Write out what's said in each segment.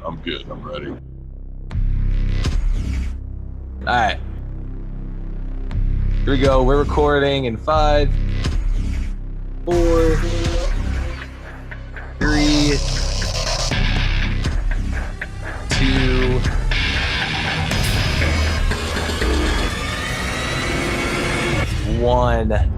I'm good. I'm ready. All right. Here we go. We're recording in 5, 4, 3, 2, 1.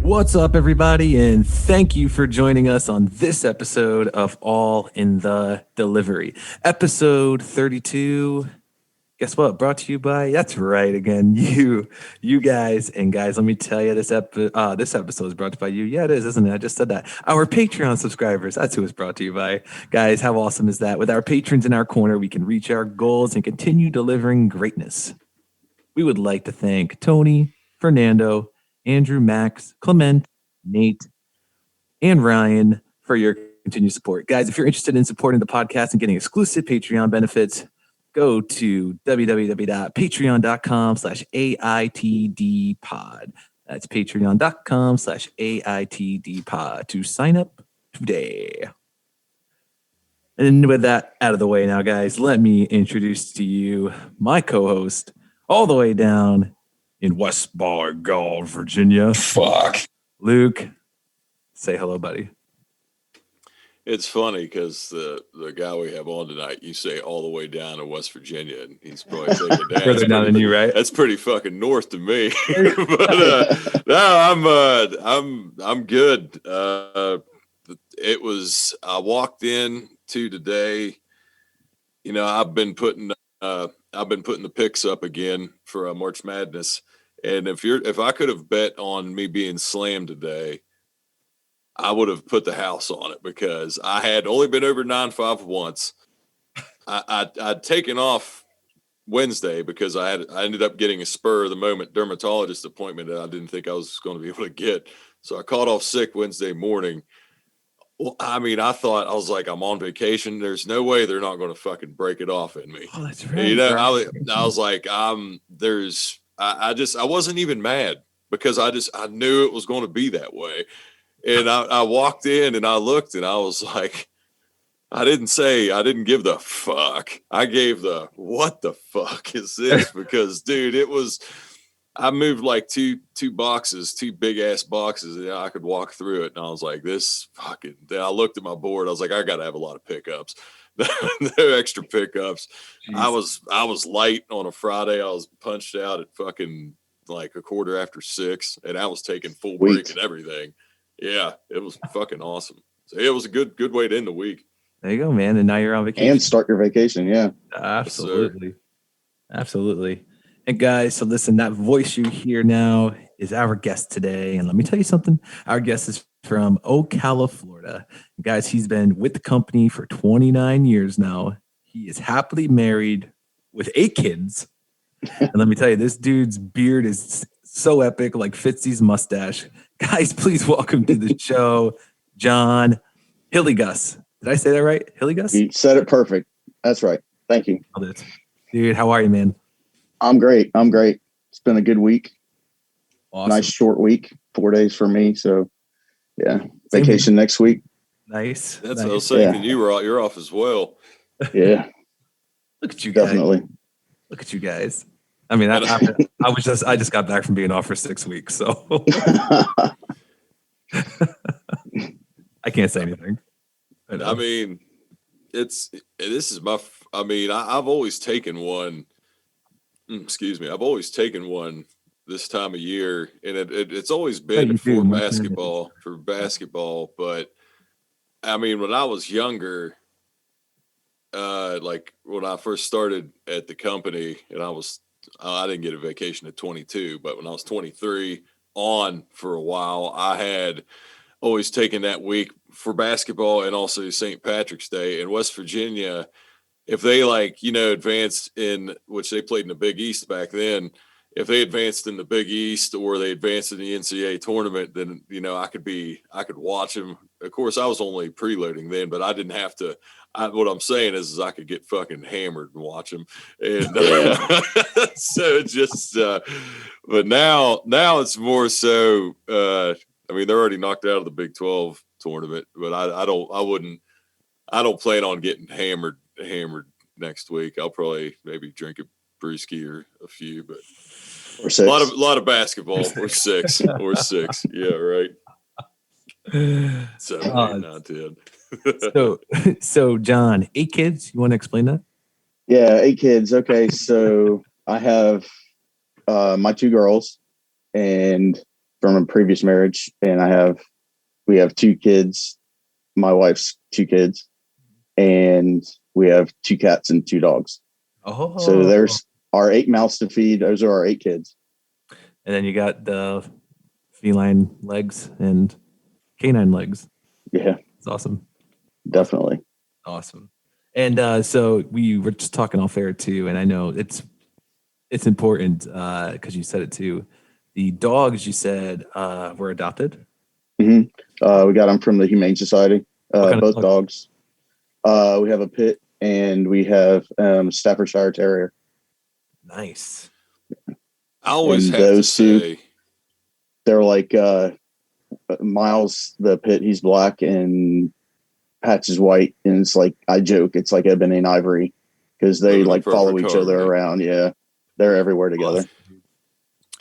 What's up, everybody, and thank you for joining us on this episode of All in the Delivery. Episode 32. Guess what? Brought to you by, that's right, again, you guys. And guys, let me tell you, this episode is brought to you by you. Yeah, it is, isn't it? I just said that. Our Patreon subscribers, that's who it's brought to you by. Guys, how awesome is that? With our patrons in our corner, we can reach our goals and continue delivering greatness. We would like to thank Tony, Fernando, Andrew, Max, Clement, Nate, and Ryan for your continued support. Guys, if you're interested in supporting the podcast and getting exclusive Patreon benefits, go to www.patreon.com/AITDpod. That's patreon.com/AITDpod to sign up today. And with that out of the way now, guys, let me introduce to you my co-host all the way down in West Bar Gold, Virginia. Fuck. Luke, say hello, buddy. It's funny because the guy we have on tonight, you say all the way down to West Virginia, and he's probably thinking that Further down than you, right? That's pretty fucking north to me. But no, I'm good. I walked in to today. You know, I've been putting the picks up again for March Madness, and if I could have bet on me being slammed today, I would have put the house on it because I had only been over 9.5 once. I'd taken off Wednesday because I ended up getting a spur of the moment dermatologist appointment that I didn't think I was going to be able to get, so I called off sick Wednesday morning. Well, I mean, I was like, I'm on vacation. There's no way they're not going to fucking break it off in me. Oh, that's right. You know, I was like, I wasn't even mad because I knew it was going to be that way. And I walked in and I looked and I was like, I didn't give the fuck. I gave the, what the fuck is this? Because dude, I moved like two big ass boxes, and I could walk through it. And I was like, this fucking, then I looked at my board. I was like, I got to have a lot of pickups, no extra pickups. Jeez. I was light on a Friday. I was punched out at fucking like 6:15, and I was taking full break and everything. Yeah, it was fucking awesome. So it was a good way to end the week. There you go, man. And now you're on vacation. And start your vacation, yeah. Absolutely. Absolutely. And guys, so listen, that voice you hear now is our guest today. And let me tell you something. Our guest is from Ocala, Florida. And guys, he's been with the company for 29 years now. He is happily married with 8 kids. And let me tell you, this dude's beard is so epic, like Fitzy's mustache. Guys, please welcome to the show, John Hillygus. Did I say that right? Hillygus? You said it perfect. That's right. Thank you. Dude, how are you, man? I'm great. It's been a good week. Awesome. Nice short week, 4 days for me. So, yeah, vacation next week. Nice. That's what I was saying. Yeah. You're off as well. Yeah. Look at you guys. Definitely. Look at you guys. I mean, I just got back from being off for 6 weeks, so I can't say anything. I mean, I've always taken one. I've always taken one this time of year, and it's always been for basketball. But I mean, when I was younger, like when I first started at the company, and I didn't get a vacation at 22, but when I was 23 on for a while, I had always taken that week for basketball and also St. Patrick's Day in West Virginia. If they advanced in, which they played in the Big East back then, if they advanced in the Big East or they advanced in the NCAA tournament, then, you know, I could watch them. Of course, I was only preloading then, but I didn't have to. What I'm saying is I could get fucking hammered and watch them. And so it just, but now it's more so, I mean, they're already knocked out of the Big 12 tournament, but I don't plan on getting hammered next week. I'll probably maybe drink a brewski or a few, but or six. A lot of basketball or six. Yeah, right. 7, 8, 9, 10. So John, 8 kids. You want to explain that? Yeah, 8 kids. Okay, so I have my 2 girls, and from a previous marriage, and we have 2 kids. My wife's 2 kids, and we have 2 cats and 2 dogs. Oh, so there's our 8 mouths to feed. Those are our 8 kids. And then you got the feline legs and canine legs. Yeah, it's awesome. Definitely awesome. And so we were just talking off air too, and I know it's important because you said it too. The dogs you said were adopted. Mm-hmm. We got them from the Humane Society. Both dogs. We have a pit and we have Staffordshire Terrier. Nice. I always have to say, they're like Miles, the pit. He's black and Patch is white, and it's like I joke, it's like ebony and ivory because they like follow each other around. Yeah, they're everywhere together.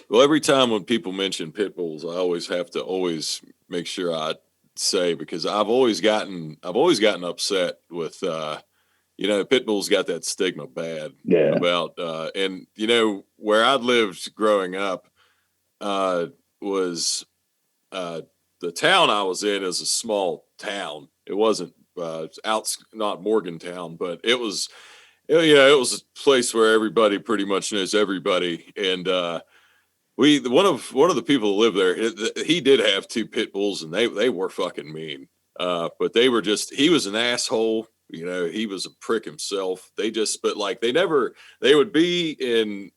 Well, every time when people mention pit bulls, I always have to make sure I say, because I've always gotten upset with pit bulls got that stigma bad about and where I lived growing up was the town I was in is a small town. It wasn't not Morgantown, but it was a place where everybody pretty much knows everybody. And one of the people who lived there, he did have 2 pit bulls, and they were fucking mean. But he was an asshole. He was a prick himself. They would be in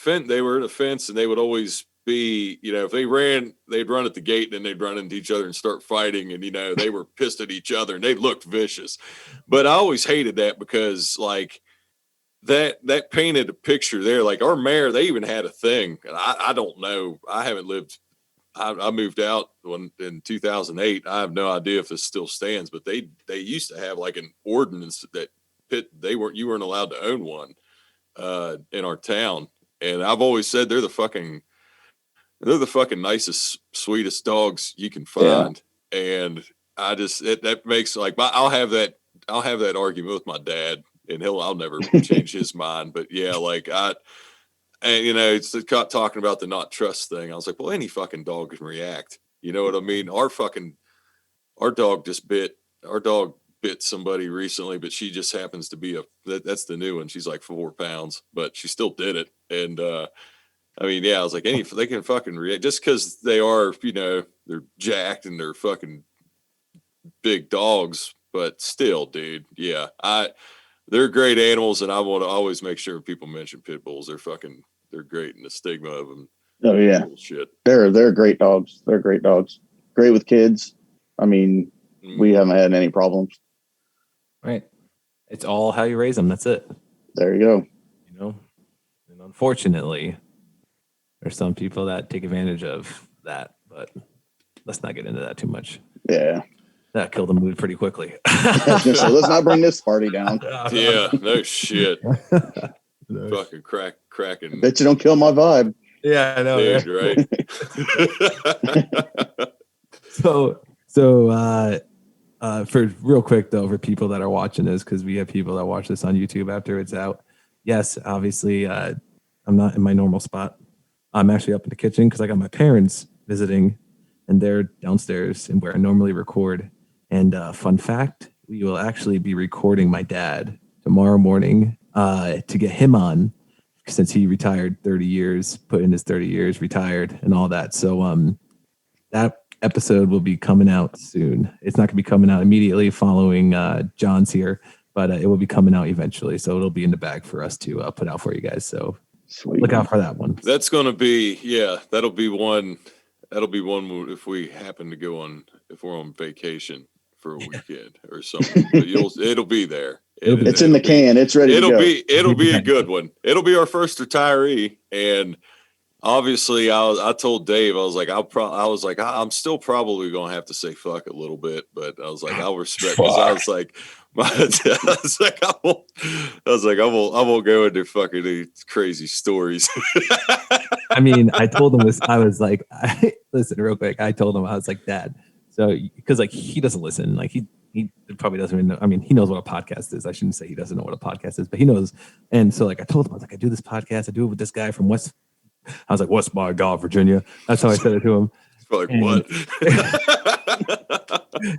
they were in a fence, and they would always be, if they ran, they'd run at the gate, and then they'd run into each other and start fighting. And, they were pissed at each other, and they looked vicious. But I always hated that because that painted a picture there. Like our mayor, they even had a thing. And I don't know. I haven't lived. I moved out in 2008. I have no idea if this still stands, but they used to have like an ordinance that you weren't allowed to own one in our town. And I've always said they're the fucking nicest, sweetest dogs you can find. Yeah. And I just that makes I'll have that argument with my dad, and I'll never change his mind. But yeah, it's talking about the not trust thing. I was like, well, any fucking dog can react. You know what I mean? Our dog bit somebody recently, but she just happens to be that's the new one. She's like 4 pounds, but she still did it. And, I was like, they can fucking react just because they are, they're jacked and they're fucking big dogs, but still, dude. Yeah. They're great animals, and I want to always make sure people mention pit bulls. They're great, and the stigma of them. Oh yeah, bullshit. They're great dogs. They're great dogs. Great with kids. We haven't had any problems. Right. It's all how you raise them. That's it. There you go. And unfortunately, there's some people that take advantage of that, but let's not get into that too much. Yeah. That killed the mood pretty quickly. So let's not bring this party down. Yeah, no shit. Fucking cracking. Bet you don't kill my vibe. Yeah, I know. Dude, right? So for real quick though, for people that are watching this, because we have people that watch this on YouTube after it's out. Yes, obviously, I'm not in my normal spot. I'm actually up in the kitchen because I got my parents visiting, and they're downstairs and where I normally record. And fun fact, we will actually be recording my dad tomorrow morning to get him on, since he retired 30 years, put in his 30 years, retired and all that. So that episode will be coming out soon. It's not going to be coming out immediately following John's here, but it will be coming out eventually. So it'll be in the bag for us to put out for you guys. So Sweet. Look out for that one. That's going to be, that'll be one. That'll be one if we happen to if we're on vacation for a weekend or something. But it'll be there. It's in the can. It's ready to go. It'll be a good one. It'll be our first retiree. And obviously I told Dave, I was like, I'm still probably going to have to say fuck a little bit, but I was like, I'll respect, because I was like, I won't go into fucking any crazy stories. I mean, I told him this. I was like, listen, real quick. I told him, I was like, Dad. So, because like he doesn't listen. Like he probably doesn't even know. I mean, he knows what a podcast is. I shouldn't say he doesn't know what a podcast is, but he knows. And so, like, I told him, I was like, I do this podcast. I do it with this guy from West. I was like, West by God, Virginia. That's how I said it to him. Like, what?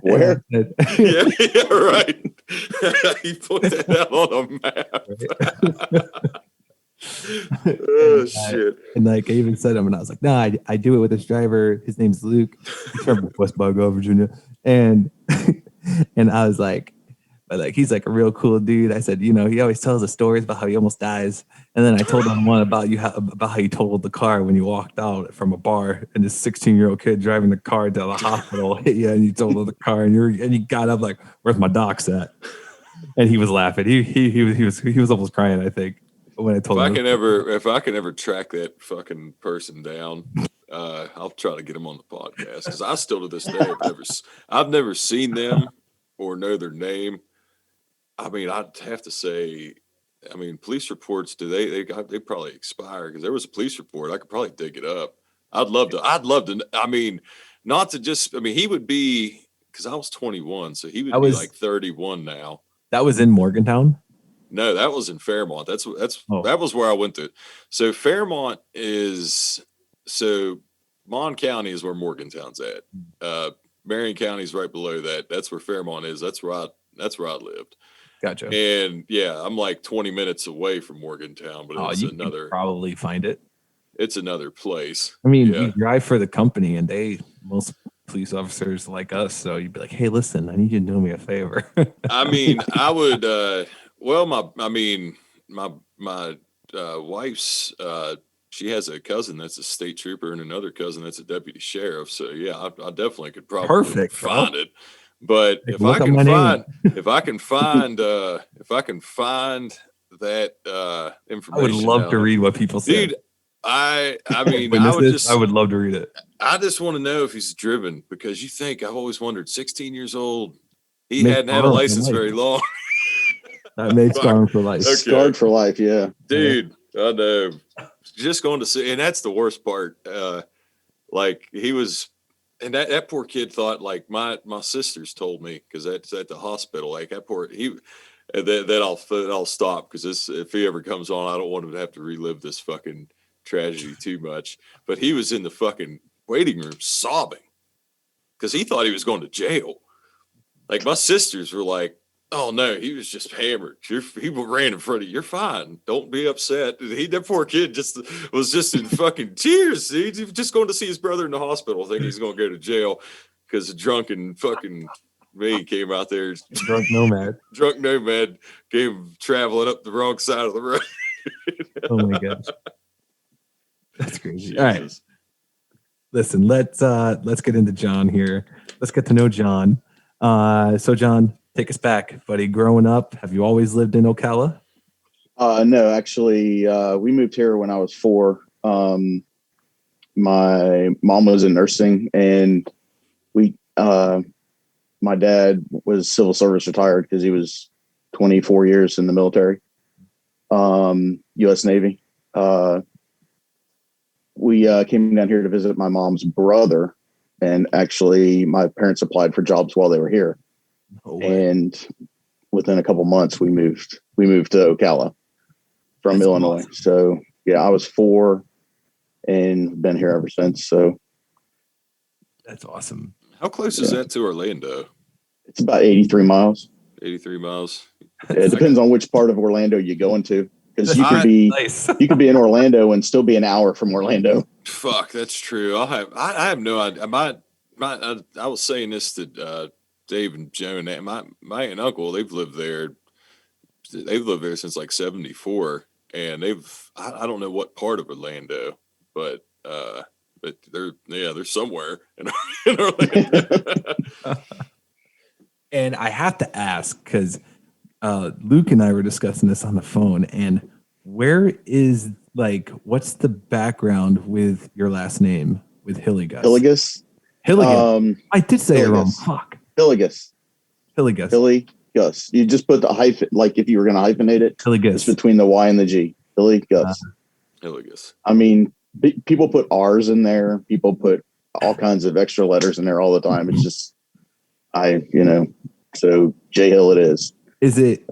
Where? yeah, right. He put that out on a map. Oh shit! And like I even said him, and I was like, "Nah, I do it with this driver. His name's Luke. He's from West Bogota, Virginia." And and I was like, "But like he's like a real cool dude." I said, "You know, he always tells us stories about how he almost dies." And then I told him one about about how you totaled the car when you walked out from a bar, and this 16-year-old kid driving the car to the hospital hit you, and you totaled the car, and you got up like, "Where's my docs at?" And he was laughing. He was almost crying, I think. When I told him, if I can ever track that fucking person down, I'll try to get him on the podcast, because I still to this day I've never seen them or know their name. I mean, I'd have to say, I mean, police reports, they probably expire, because there was a police report. I could probably dig it up. I'd love to. I mean, not to just. I mean, he would be, because I was 21, so he would be like 31 now. That was in Morgantown. No, that was in Fairmont. That was where I went to. So Fairmont Mon County is where Morgantown's at. Marion County is right below that. That's where Fairmont is. That's where I lived. Gotcha. And yeah, I'm like 20 minutes away from Morgantown, but it's another. Can probably find it. It's another place. I mean, you drive for the company, and most police officers like us. So you'd be like, "Hey, listen, I need you to do me a favor." I mean, I would. Well, my wife's she has a cousin that's a state trooper and another cousin that's a deputy sheriff. So yeah, I definitely could probably find it. But if I can find that information, I would love to read what people say. Dude, I mean, I would love to read it. I just want to know if he's driven, because I've always wondered, 16 years old, he hadn't had a license very long. That made scarred for life. Okay. Scarred for life, yeah. Dude, I know. Just going to see, and that's the worst part. Like he was, and that poor kid thought, like my sisters told me, because that's at the hospital. Like that poor I'll stop, because if he ever comes on, I don't want him to have to relive this fucking tragedy too much. But he was in the fucking waiting room sobbing, because he thought he was going to jail. Like my sisters were like, "Oh no, he was just hammered. He ran in front of you. You're fine. Don't be upset." That poor kid was just in fucking tears. He's just going to see his brother in the hospital, thinking he's going to go to jail, because a drunken fucking me came out there. Drunk nomad came traveling up the wrong side of the road. Oh my gosh, that's crazy. Jesus. All right, listen, let's get into John here. Let's get to know John. So John, take us back, buddy. Growing up, have you always lived in Ocala? No, actually, we moved here when I was 4. My mom was in nursing, and my dad was civil service retired, because he was 24 years in the military, U.S. Navy. We came down here to visit my mom's brother, and actually my parents applied for jobs while they were here. And within a couple months, we moved to Ocala from Illinois. Awesome. So yeah, I was 4 and been here ever since. So that's awesome. How close is that to Orlando? It's about 83 miles. 83 miles. It depends on which part of Orlando you go into, because you could be in Orlando and still be an hour from Orlando. Fuck, that's true. I have no idea. I was saying this to Dave and Joan. My aunt and uncle, they've lived there since like 74. and I don't know what part of Orlando, but they're somewhere in Orlando. And I have to ask because Luke and I were discussing this on the phone, and what's the background with your last name with Hillygus? Hillygus. Hillygus. I did say it wrong. Fuck. Hillygus. Hillygus. Hillygus. You just put the hyphen, like if you were going to hyphenate it, Hillygus. it's between the Y and the G. Hillygus. Hillygus. I mean, people put R's in there. People put all kinds of extra letters in there all the time. It's just, so J Hill it is. Is it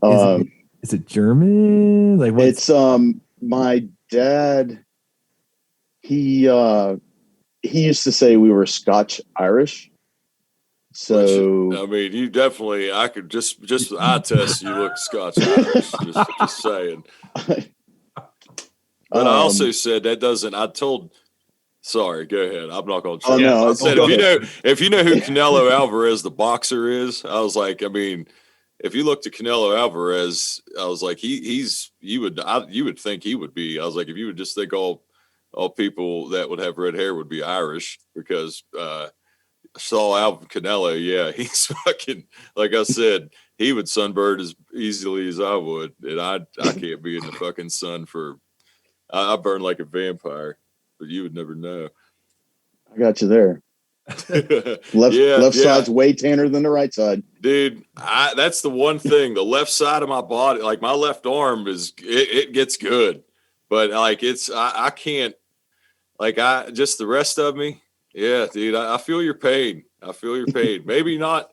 German? Like what's... It's my dad. He used to say we were Scotch Irish. So I mean, you definitely. I could just eye test. You look Scotch Irish. just saying. But I also said that doesn't. I told. Sorry, go ahead. I'm not going to. Oh no! I said if you know who Canelo Alvarez the boxer is, I was like, I mean, if you looked at Canelo Alvarez, I was like, you would think he would be. I was like, if you would just think all people that would have red hair would be Irish, because Saul Alvin Canelo, yeah, he's fucking, like I said, he would sunburn as easily as I would, and I can't be in the fucking sun for. I burn like a vampire, but you would never know. I got you there. Left side's way tanner than the right side, dude. That's the one thing. The left side of my body, like my left arm, it gets good, but like I can't. Like just the rest of me, yeah, dude. I feel your pain. I feel your pain. Maybe not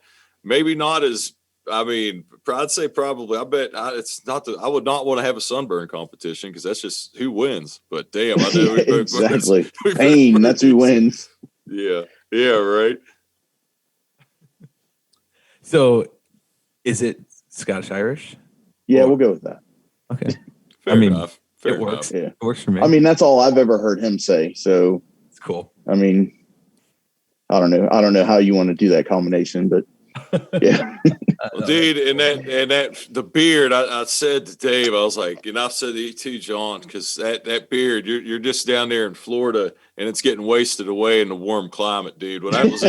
as. I mean, I'd say probably. I bet it's not. I would not want to have a sunburn competition because that's just who wins. But damn, I know exactly. Pain. That's who wins. Yeah. Yeah. Right. So, is it Scottish Irish? Yeah, we'll go with that. Okay. Fair enough. It works. Yeah. It works for me. I mean, that's all I've ever heard him say. So it's cool. I mean, I don't know how you want to do that combination, but yeah. Well, dude, and that the beard, I said to Dave, I was like, and I've said to you too, John, because that beard, you're just down there in Florida and it's getting wasted away in the warm climate, dude. When I was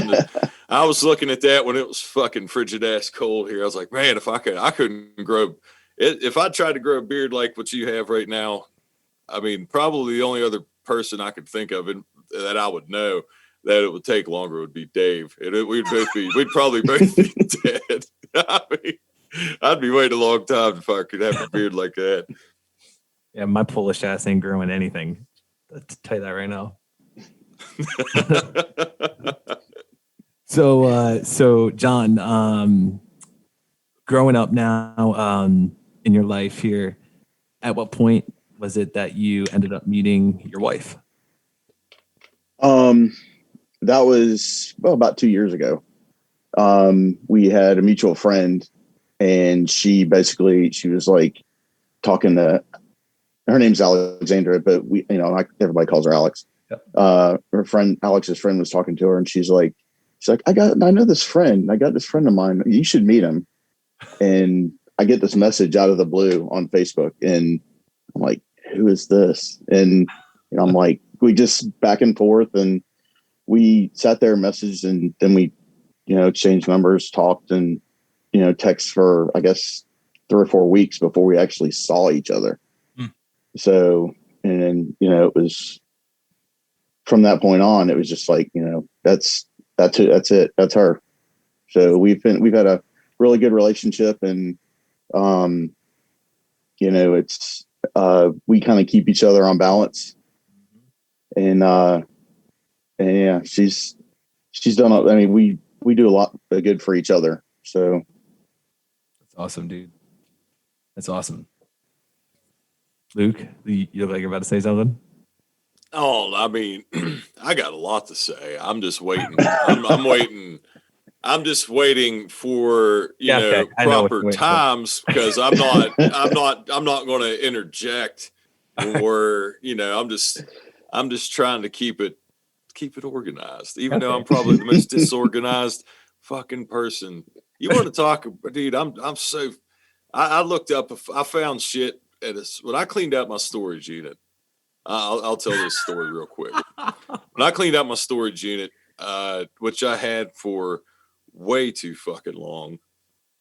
I was looking at that when it was fucking frigid ass cold here. I was like, man, if I couldn't grow it, if I tried to grow a beard like what you have right now, I mean, probably the only other person I could think of that I would know that it would take longer would be Dave. And we'd probably both be dead. I mean, I'd be waiting a long time if I could have a beard like that. Yeah, my Polish ass ain't growing anything. I'll tell you that right now. So John, growing up now in your life here, at what point was it that you ended up meeting your wife? That was about 2 years ago. We had a mutual friend, and she was like talking to, her name's Alexandra, but everybody calls her Alex. Yep. Her friend, Alex's friend, was talking to her, and she's like, I know this friend. I got this friend of mine. You should meet him. And I get this message out of the blue on Facebook, and I'm like, who is this? And I'm like, we just back and forth, and we sat there, messaged, and then we, exchanged numbers, talked, and, text for, I guess, 3 or 4 weeks before we actually saw each other. So, and, it was from that point on, it was just like, that's it. That's her. So we've had a really good relationship, and, it's, we kind of keep each other on balance, and yeah, she's done. I mean, we do a lot of good for each other. So that's awesome, dude. That's awesome. Luke, you look like you're about to say something. Oh, I mean, I got a lot to say. I'm just waiting. I'm waiting. I'm just waiting for proper times, because I'm not going to interject, or I'm just trying to keep it organized, even though I'm probably the most disorganized fucking person. You want to talk, dude? I looked up, I found shit when I cleaned out my storage unit, I'll tell this story real quick. When I cleaned out my storage unit, which I had for way too fucking long,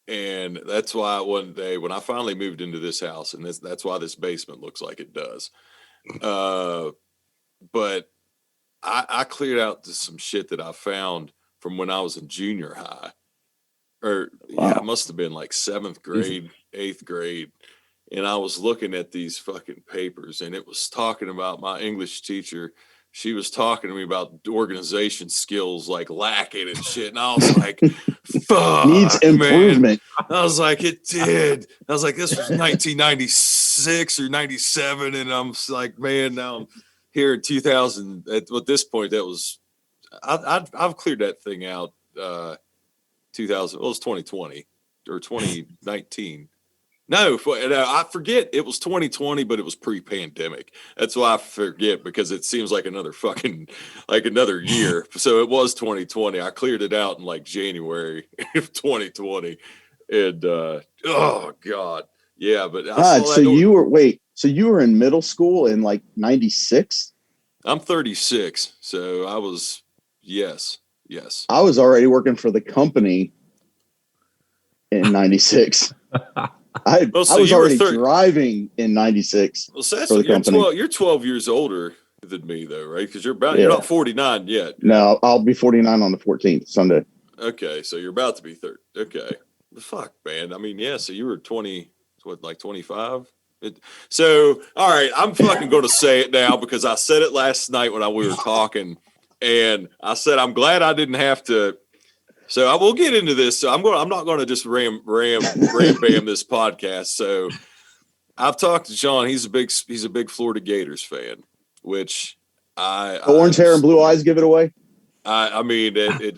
and that's why one day when I finally moved into this house, and that's why this basement looks like it does. But I cleared out some shit that I found from when I was in junior high, or yeah, it must have been like 7th grade, 8th grade. And I was looking at these fucking papers, and it was talking about my English teacher. She was talking to me about organization skills, like lacking and shit. And I was like, fuck, needs improvement. Man. I was like, it did. I was like, this was 1996 or 97. And I'm like, man, now I'm here in 2000. At this point, that was, I've cleared that thing out 2000. Well, it was 2020 or 2019. No, I forget. It was 2020, but it was pre-pandemic. That's why I forget, because it seems like another year. So it was 2020. I cleared it out in like January of 2020, and oh god, yeah. But so you were in middle school in like 96? I'm 36, so I was yes. I was already working for the company in 96. I was already driving in 96. Well, so you're 12 years older than me, though, right? Because you're not 49 yet. No, I'll be 49 on the 14th, Sunday. Okay, so you're about to be 30. Okay. Fuck, man. I mean, yeah, so you were 20, like 25? So, all right, I'm fucking going to say it now because I said it last night when we were talking, and I said I'm glad I didn't have to. So I will get into this. So I'm not going to just ram this podcast. So I've talked to John. He's a big Florida Gators fan, which orange hair and blue eyes give it away. I mean, it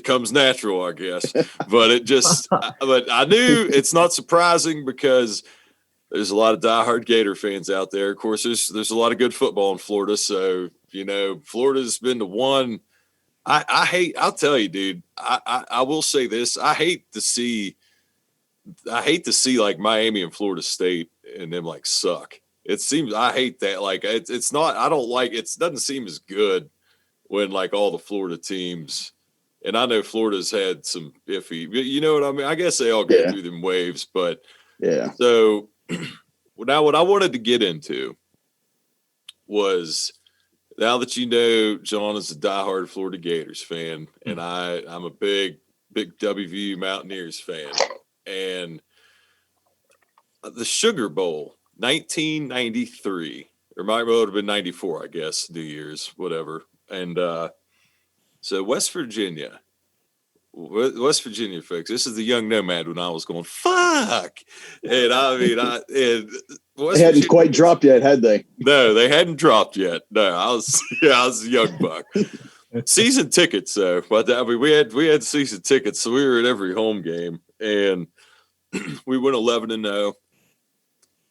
comes natural, I guess. But but I knew it's not surprising because there's a lot of diehard Gator fans out there. Of course, there's a lot of good football in Florida. So, Florida's been the one. I'll tell you, dude, I will say this. I hate to see like Miami and Florida State and them like suck. It seems, I hate that. Like it's not, I don't like, it doesn't seem as good when like all the Florida teams, and I know Florida's had some iffy, you know what I mean? I guess they all go through them waves, but yeah. So now what I wanted to get into was, now that John is a diehard Florida Gators fan, and I'm a big WVU Mountaineers fan, and the Sugar Bowl, 1993, or might well have been 94, I guess, New Year's, whatever. And so West Virginia, folks, this is the young nomad when I was going, fuck. And I mean, they hadn't quite dropped yet, had they? No, they hadn't dropped yet. No, I was a young buck. Season tickets, though. But I mean, we had season tickets, so we were at every home game, and we went 11-0,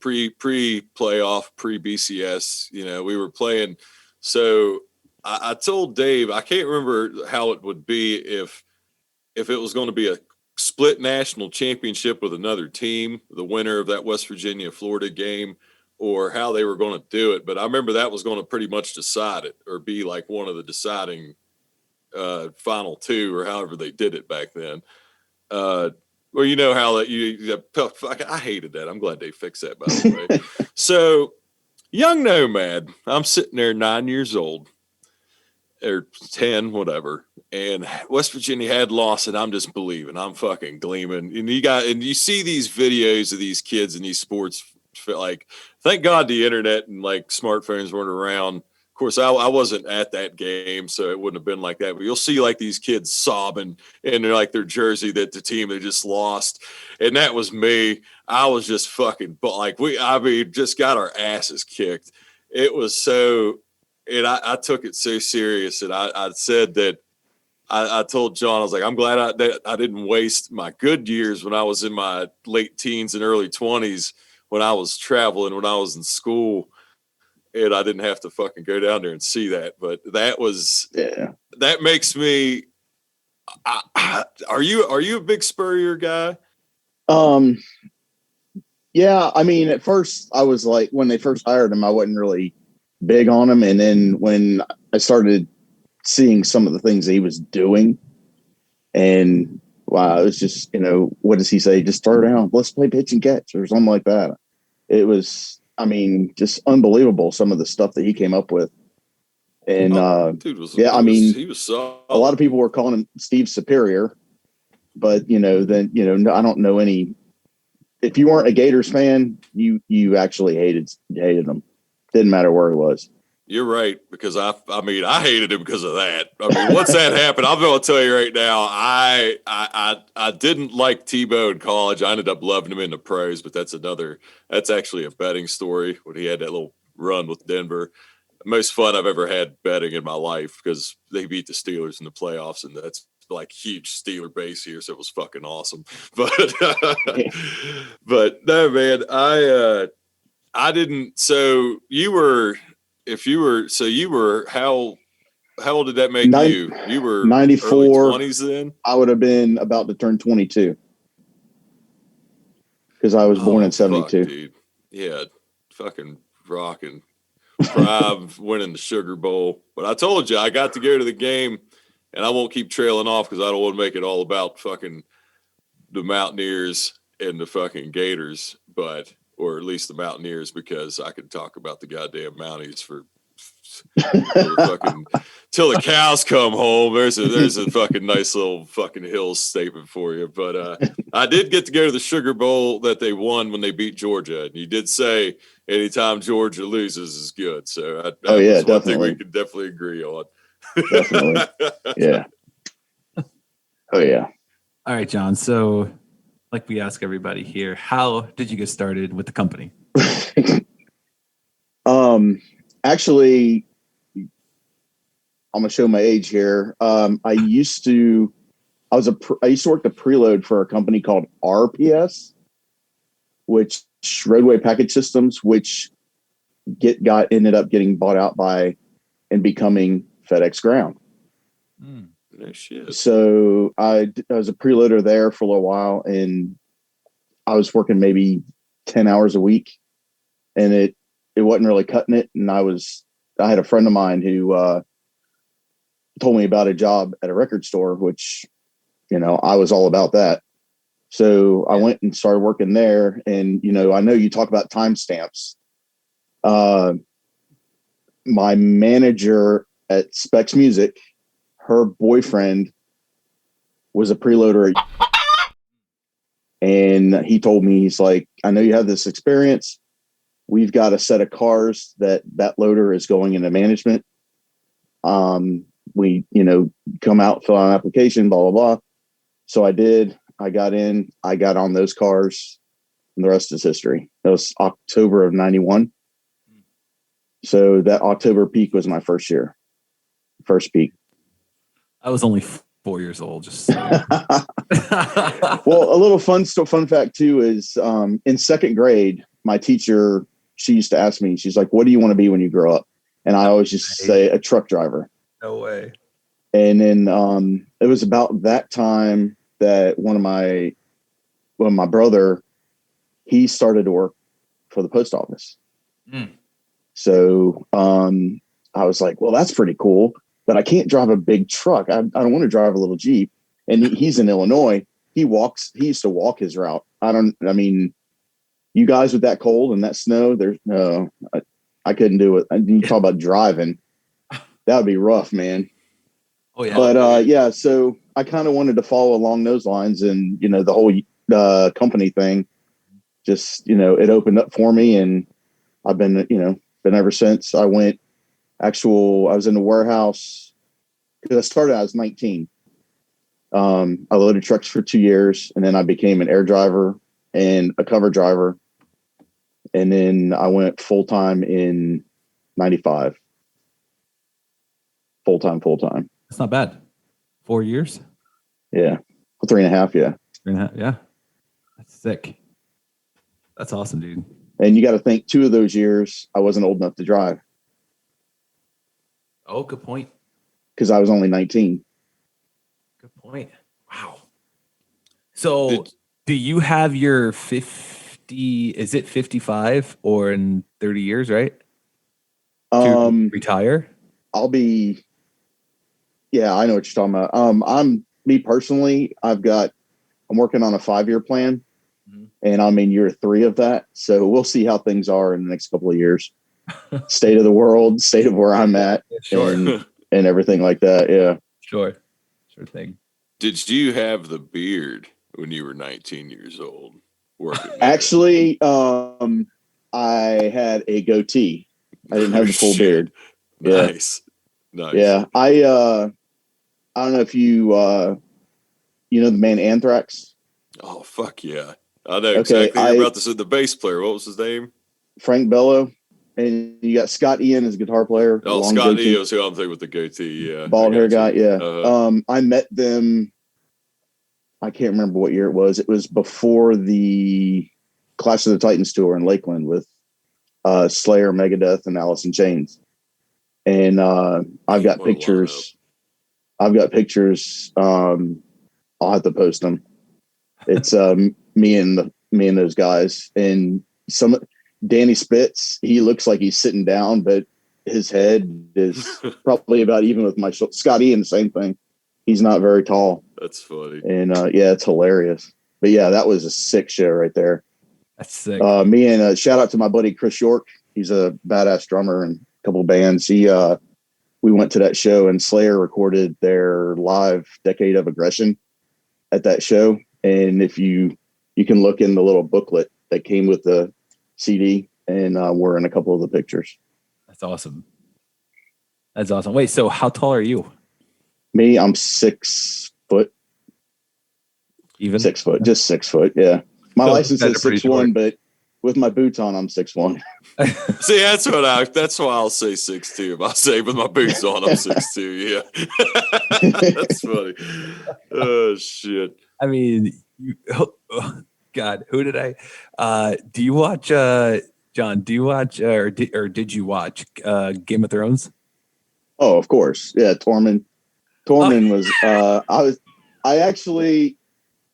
pre-playoff, pre-BCS. We were playing. So I told Dave, I can't remember how it would be if it was going to be a split national championship with another team, the winner of that West Virginia Florida game, or how they were going to do it. But I remember that was going to pretty much decide it, or be like one of the deciding final two, or however they did it back then. Well, you know how that I hated that. I'm glad they fixed that, by the way. So young nomad, I'm sitting there 9 years old, or 10, whatever. And West Virginia had lost, and I'm just believing. I'm fucking gleaming. And you see these videos of these kids in these sports, like, thank God the internet and like smartphones weren't around. Of course, I wasn't at that game, so it wouldn't have been like that. But you'll see like these kids sobbing in their jersey that the team they just lost, and that was me. I was just fucking like just got our asses kicked. It was so, and I took it so serious, and I said that. I told John, I was like, I'm glad that I didn't waste my good years when I was in my late teens and early 20s, when I was traveling, when I was in school, and I didn't have to fucking go down there and see that. But that makes me. Are you a big Spurrier guy? Yeah, I mean, at first I was like, when they first hired him, I wasn't really big on him, and then when I started seeing some of the things that he was doing, and wow, it was just, what does he say? Just start down, let's play pitch and catch or something like that. It was, I mean, just unbelievable some of the stuff that he came up with, and Dude was yeah, I mean, he was solid. a lot of people were calling him Steve Superior, but then I don't know any. If you weren't a Gators fan, you actually hated him. Didn't matter where he was. You're right, because I mean, I hated him because of that. I mean, once that happened, I'm going to tell you right now, I didn't like Tebow in college. I ended up loving him in the pros, but that's actually a betting story when he had that little run with Denver. Most fun I've ever had betting in my life because they beat the Steelers in the playoffs, and that's like huge Steeler base here, so it was fucking awesome. But but no, man, I didn't. So you were, how old did that make you? You were 94, early 20s then? I would have been about to turn 22 because I was born in 72. Fuck, dude. Yeah, fucking rocking. Prime winning the Sugar Bowl. But I told you, I got to go to the game, and I won't keep trailing off because I don't want to make it all about fucking the Mountaineers and the fucking Gators, or at least the Mountaineers, because I could talk about the goddamn Mounties for till the cows come home. There's a fucking nice little fucking Hills statement for you. But I did get to go to the Sugar Bowl that they won when they beat Georgia, and you did say anytime Georgia loses is good. So that was one thing we could definitely agree on. Definitely, yeah. Oh yeah. All right, John. So, like we ask everybody here, how did you get started with the company? Actually, I'm gonna show my age here. I used to work the preload for a company called RPS, which Roadway Package Systems, which ended up getting bought out by and becoming FedEx Ground. No shit. So I was a preloader there for a little while, and I was working maybe 10 hours a week, and it wasn't really cutting it. And I had a friend of mine who told me about a job at a record store, which, I was all about that. So I went and started working there. And, I know you talk about timestamps. My manager at Specs Music, her boyfriend was a preloader. And he told me, he's like, I know you have this experience. We've got a set of cars that loader is going into management. We, come out, fill out an application, blah, blah, blah. So I did. I got in. I got on those cars, and the rest is history. That was October of 91. So that October peak was my first peak. I was only 4 years old. Just so. Well, a little fun fact too is in second grade, my teacher, she used to ask me, she's like, what do you want to be when you grow up? And I always just say a truck driver. No way. And then it was about that time that one of my brother, he started to work for the post office. So I was like, well, that's pretty cool, but I can't drive a big truck. I don't want to drive a little Jeep. And he's in Illinois. He used to walk his route. You guys with that cold and that snow, I couldn't do it. You talk about driving. That would be rough, man. Oh yeah. But yeah, so I kind of wanted to follow along those lines, and the whole company thing, just it opened up for me, and I've been ever since. I was in the warehouse because I started. I was 19. I loaded trucks for 2 years, and then I became an air driver and a cover driver, and then I went full time in 95. Full time. That's not bad. 4 years? Yeah. 3.5, yeah. 3.5, yeah. That's sick. That's awesome, dude. And you got to think 2 of those years, I wasn't old enough to drive. Oh, good point. Because I was only 19. Good point. Wow. So do you have your 15 50, is it 55 or in 30 years, right? Um, Retire? I'll be. Yeah, I know what you're talking about. I'm me personally. I'm working on a 5-year plan, and I'm in year 3 of that. So we'll see how things are in the next couple of years. State of the world, state of where I'm at, Sure. and everything like that. Yeah. Sure thing. Did you have the beard when you were 19 years old? Working there? Actually, I had a goatee. I didn't have the full beard. Nice. Yeah. I don't know if you know the man Anthrax. Oh fuck yeah! I know exactly. You're about to say the bass player. What was his name? Frank Bello. And you got Scott Ian as guitar player. Oh, Scott Ian is who I'm thinking with the goatee. Yeah, bald hair guy. Yeah. I met them. I can't remember what year it was. It was before the Clash of the Titans tour in Lakeland with Slayer, Megadeth, and Alice in Chains. And I've got pictures. I'll have to post them. It's me and those guys, and Danny Spitz. He looks like he's sitting down, but his head is probably about even with my shoulder. Scott Ian, the same thing. He's not very tall. That's funny. And yeah, it's hilarious. But yeah, that was a sick show right there. That's sick. Me and shout out to my buddy Chris York. He's a badass drummer in a couple of bands. We went to that show, and Slayer recorded their live Decade of Aggression at that show. And if you can look in the little booklet that came with the CD, and we're in a couple of the pictures. That's awesome. Wait, so how tall are you? Me, I'm 6 foot. Even 6 foot, just 6 foot. Yeah, my license is 6'1", but with my boots on, I'm 6'1". See, that's why I'll say 6'2". If I say with my boots on, I'm 6'2". Yeah, that's funny. Oh shit. I mean, God, who did I? Do you watch, John? Do you watch, or did you watch Game of Thrones? Oh, of course. Yeah, Tormund was. I actually,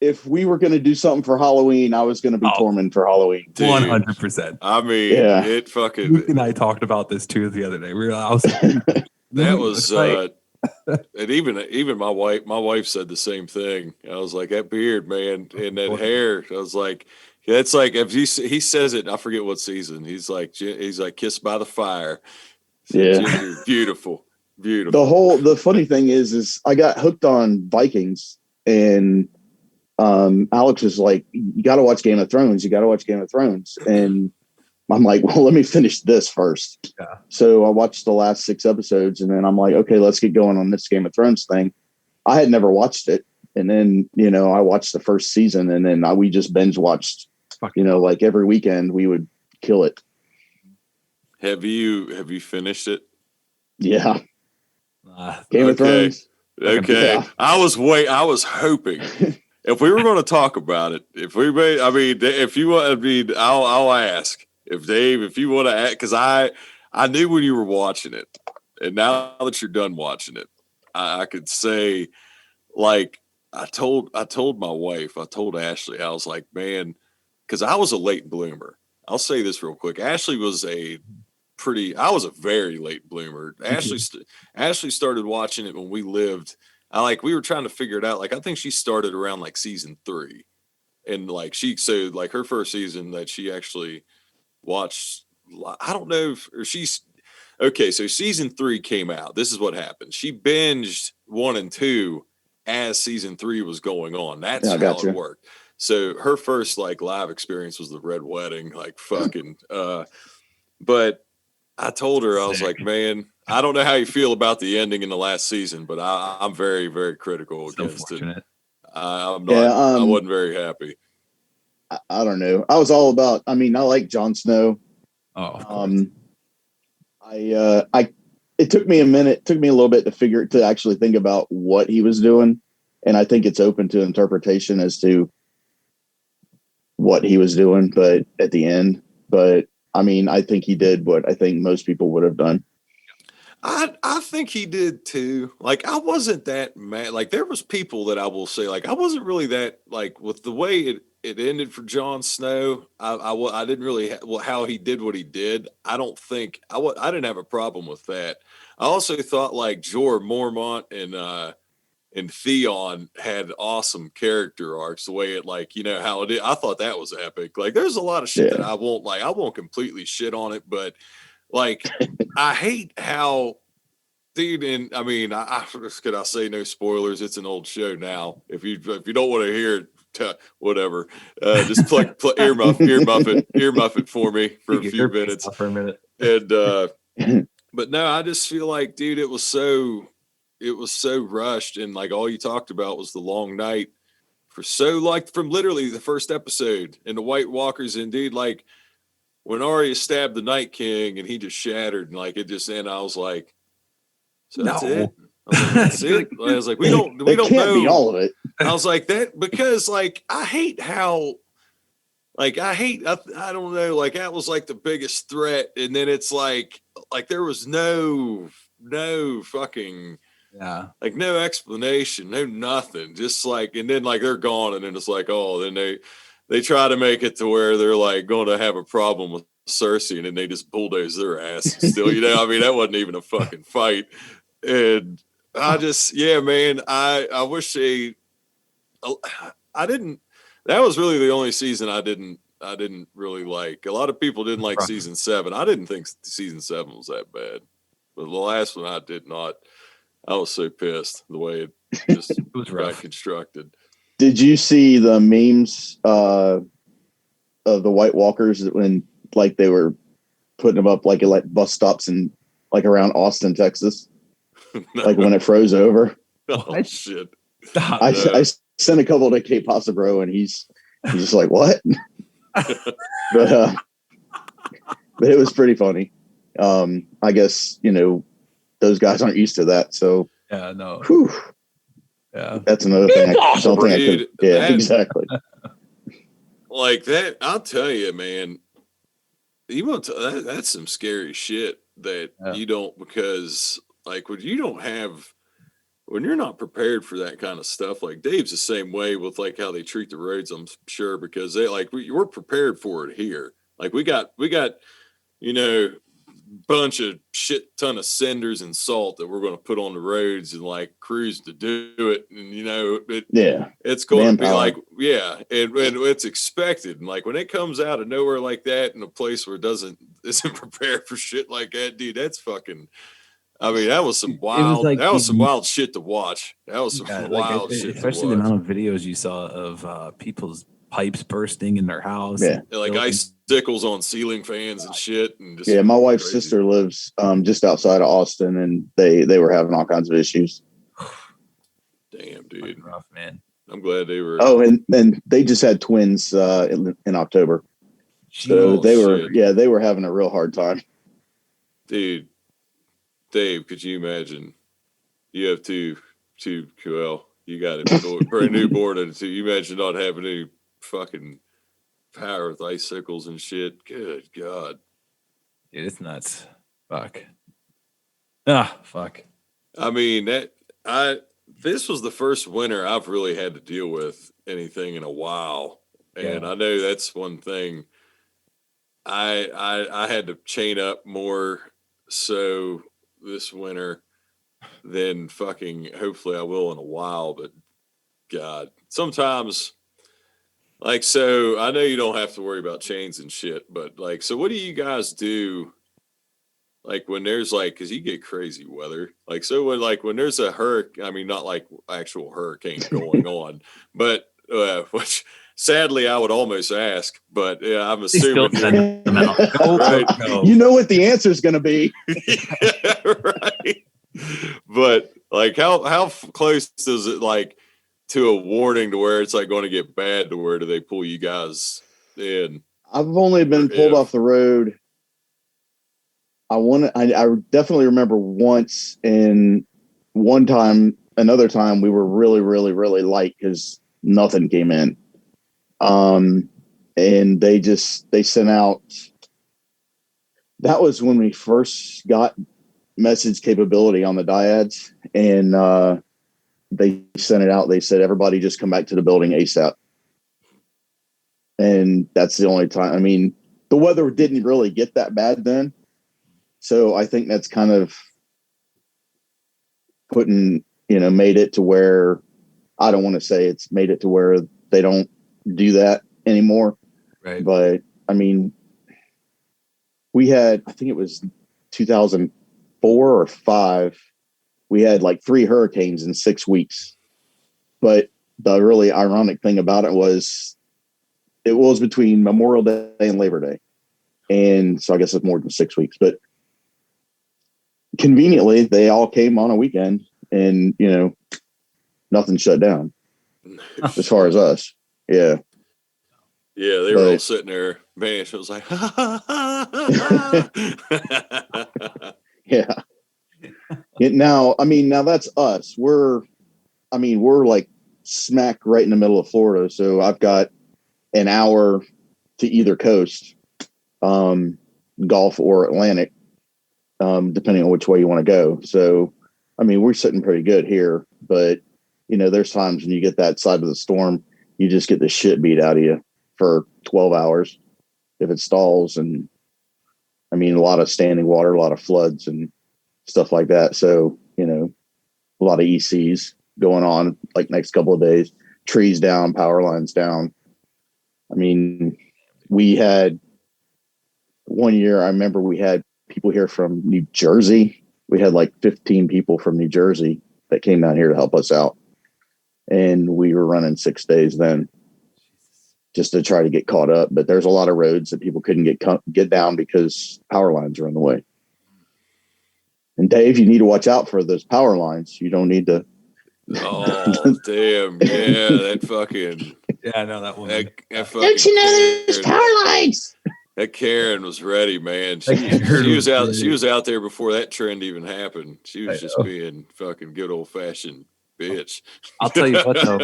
if we were going to do something for Halloween, I was going to be Tormund for Halloween. 100%. I mean, it fucking. Luke and I talked about this too the other day. That was. And even my wife said the same thing. I was like, that beard, man, and that hair. I was like, it's like if he says it. I forget what season. He's like kissed by the fire. So yeah, Ginger, beautiful. The funny thing is I got hooked on Vikings, and Alex was like, you got to watch Game of Thrones. And I'm like, well, let me finish this first. Yeah. So I watched the last 6 episodes, and then I'm like, okay, let's get going on this Game of Thrones thing. I had never watched it. And then, I watched the first season, and then we just binge watched, like every weekend we would kill it. Have you finished it? Yeah. Game of Thrones. Okay. Yeah. I was hoping if we were going to talk about it, if you want, I'll ask. If you want to add, because I knew when you were watching it, and now that you're done watching it, I could say, like, I told my wife, I told Ashley, I was like, man, because I was a late bloomer. I'll say this real quick. Ashley was I was a very late bloomer. Ashley started watching it when we lived. We were trying to figure it out. Like, I think she started around like season 3, and her first season that she actually watched, I don't know so season 3 came out. This is what happened. She binged 1 and 2 as season 3 was going on. That's how it worked. So her first live experience was the Red Wedding, but I told her, I was like, man, I don't know how you feel about the ending in the last season, but I'm very, very critical against it. I'm not, I wasn't very happy. I don't know. I was all about, I like Jon Snow. Oh, of course. It took me a little bit to actually think about what he was doing. And I think it's open to interpretation as to what he was doing, but at the end, I think he did what I think most people would have done. I think he did too. I wasn't that mad. There was people that I will say, I wasn't really that, with the way it ended for Jon Snow. I didn't really how he did what he did. I don't think I didn't have a problem with that. I also thought like Jorah Mormont and Theon had awesome character arcs. The way it like how it is. I thought that was epic. Like there's a lot of shit that I won't completely shit on it, but like I hate how. Dude, and I mean, could I say no spoilers? It's an old show now. If you don't want to hear it, whatever, just earmuff it for me for a few minutes. For a minute. And but no, I just feel like, dude, it was so rushed, and like all you talked about was the long night from literally the first episode and the White Walkers, and dude, like when Arya stabbed the Night King and he just shattered, and like it just, and I was like. So that's it. That's it. I was like, we don't know all of it. I was like that because like I hate how like I don't know, like that was like the biggest threat, and then it's like there was no fucking like no explanation, no nothing, just like, and then like they're gone, and then it's like, oh, then they try to make it to where they're like going to have a problem with Cersei, and then they just bulldoze their ass still, I mean, that wasn't even a fucking fight. And I just, man, I wish that was really the only season I didn't really like. A lot of people didn't like season 7. I didn't think season 7 was that bad, but the last one I did not. I was so pissed the way it just it was got constructed. Did you see the memes of the White Walkers when like they were putting them up like at bus stops and like around Austin, Texas? No. Like when it froze over. Oh shit! I sent a couple to Cape Pasa Bro, and he's just like, what? but it was pretty funny. I guess those guys aren't used to that, so yeah, no. Whew. Yeah, that's another thing. Exactly. Like that, I'll tell you, man. That's some scary shit that you don't, because like when you're not prepared for that kind of stuff, like Dave's the same way with like how they treat the roads, I'm sure, because they like we're prepared for it here. Like we got bunch of shit ton of cinders and salt that we're going to put on the roads and like crews to do it, and it's going to be like and it's expected, and like when it comes out of nowhere like that in a place where it isn't prepared for shit like that, dude, that's fucking. I mean, that was some wild shit to watch. That was some wild shit, especially the amount of videos you saw of people's pipes bursting in their house. Yeah, like icicles on ceiling fans and shit. And just my wife's sister lives just outside of Austin, and they were having all kinds of issues. Damn, dude, rough, man. I'm glad they were. Oh, and they just had twins in October, so they were having a real hard time, dude. Dave, could you imagine? You have two QL. You got a brand newborn, and you imagine not having any fucking power with icicles and shit. Good God. Dude, it's nuts. Fuck. Fuck. I mean, this was the first winter I've really had to deal with anything in a while. And I know that's one thing. I had to chain up more so this winter than fucking hopefully I will in a while, but God, sometimes like, so I know you don't have to worry about chains and shit, but like, so what do you guys do? Like when there's like, cause you get crazy weather. Like, so when there's a hurricane, I mean, not like actual hurricane going on, but, which sadly I would almost ask, but yeah, I'm assuming right. You know what the answer is going to be. Yeah, right. But like, how close is it like to a warning to where it's like going to get bad to where do they pull you guys in? I've only been pulled off the road. I definitely remember once, and another time we were really, really, really light because nothing came in. And they sent out, that was when we first got message capability on the dyads, and they sent it out. They said, everybody just come back to the building ASAP. And that's the only time. I mean, the weather didn't really get that bad then. So I think that's kind of made it to where, I don't want to say it's made it to where they don't do that anymore. Right. But I mean, we had, I think it was 2004 or 5, we had like 3 hurricanes in 6 weeks. But the really ironic thing about it was between Memorial Day and Labor Day. And so I guess it's more than 6 weeks, but conveniently they all came on a weekend, and nothing shut down as far as us. Yeah. Yeah, they were all sitting there, man. It was like, yeah. Now that's us. We're like smack right in the middle of Florida. So I've got an hour to either coast, Gulf or Atlantic, depending on which way you want to go. So, I mean, we're sitting pretty good here, but there's times when you get that side of the storm, you just get the shit beat out of you for 12 hours if it stalls. And I mean, a lot of standing water, a lot of floods and stuff like that. So, a lot of ECs going on like next couple of days, trees down, power lines down. I mean, we had one year, I remember we had people here from New Jersey. We had like 15 people from New Jersey that came down here to help us out. And we were running 6 days then just to try to get caught up. But there's a lot of roads that people couldn't get down because power lines are in the way. And Dave, you need to watch out for those power lines. You don't need to. Oh, damn. Yeah, that fucking. Yeah, I know that one. That fucking Don't you know there's power lines? That Karen was ready, man. She was out. She was out there before that trend even happened. She was just being fucking good old fashioned bitch. I'll tell you what though.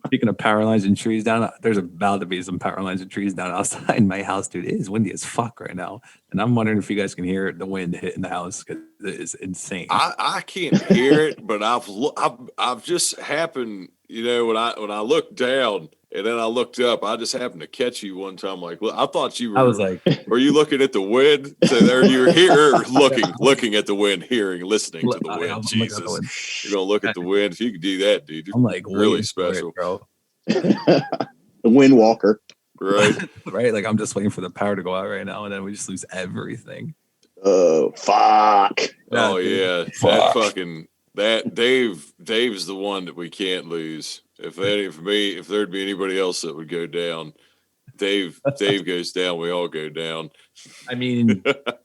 Speaking of power lines and trees down, there's about to be some power lines and trees down outside my house, dude. It is windy as fuck right now, and I'm wondering if you guys can hear the wind hitting the house because it is insane. I can't hear it, but I've just happened, when I looked down. And then I looked up. I just happened to catch you one time. Like, well, I thought you were. I was like, "Were you looking at the wind?" So there you were here, looking at the wind, listening to the wind. Jesus, you're gonna look at the wind. If you could do that, dude, you're I'm like really special, bro. The wind walker, right? Right. Like I'm just waiting for the power to go out right now, and then we just lose everything. Oh fuck! Oh yeah, that fucking Dave's the one that we can't lose. If there'd be anybody else that would go down, Dave goes down, we all go down. I mean,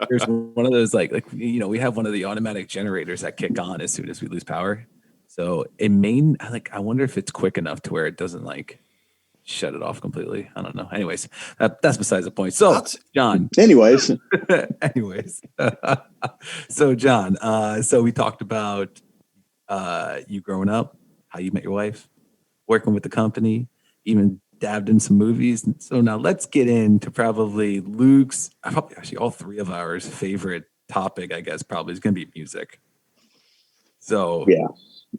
there's one of those like we have one of the automatic generators that kick on as soon as we lose power. So it may I wonder if it's quick enough to where it doesn't like shut it off completely. I don't know. Anyways, that's besides the point. So John. Anyways. So John, so we talked about you growing up, how you met your wife, working with the company, even dabbed in some movies. So now let's get into probably Luke's, actually all three of ours favorite topic, I guess, probably is going to be music. So yeah,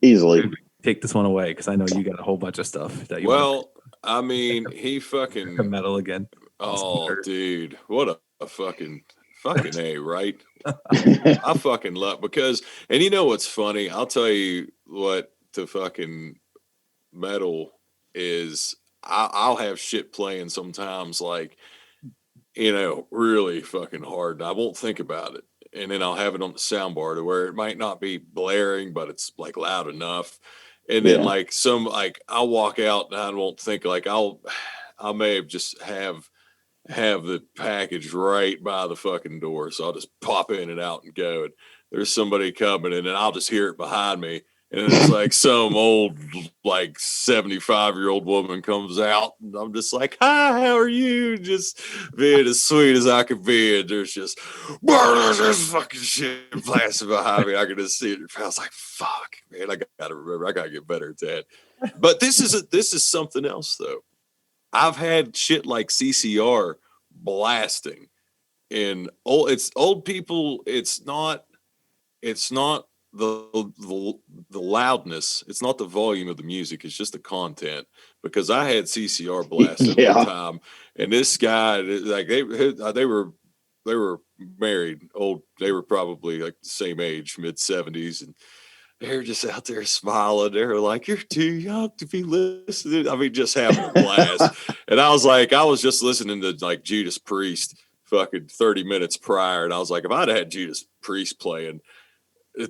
easily take this one away because I know you got a whole bunch of stuff that you. Well, I mean, he fucking metal again. Oh, dude, what a fucking A, right? I fucking love because, and you know what's funny? I'll tell you what the fucking metal is. I'll have shit playing sometimes, like, really fucking hard. I won't think about it. And then I'll have it on the soundbar to where it might not be blaring, but it's like loud enough. And then I'll walk out and I won't think I may have just have the package right by the fucking door. So I'll just pop in and out and go. And there's somebody coming and then I'll just hear it behind me. And it's like some old, 75-year-old woman comes out and I'm just like, "Hi, how are you?" Just being as sweet as I could be. And there's just this fucking shit blasting behind me. I can just see it. I was like, fuck, man, I gotta remember. I gotta get better at that. But this is something else though. I've had shit like CCR blasting and it's old people. It's not the loudness. It's not the volume of the music. It's just the content. Because I had CCR blasting Yeah. one time, and this guy, like they were married, old. They were probably like the same age, mid-70s, and they're just out there smiling. They're like, "You're too young to be listening." I mean, just having a blast. And I was like, I was just listening to like Judas Priest fucking 30 minutes prior. And I was like, if I'd had Judas Priest playing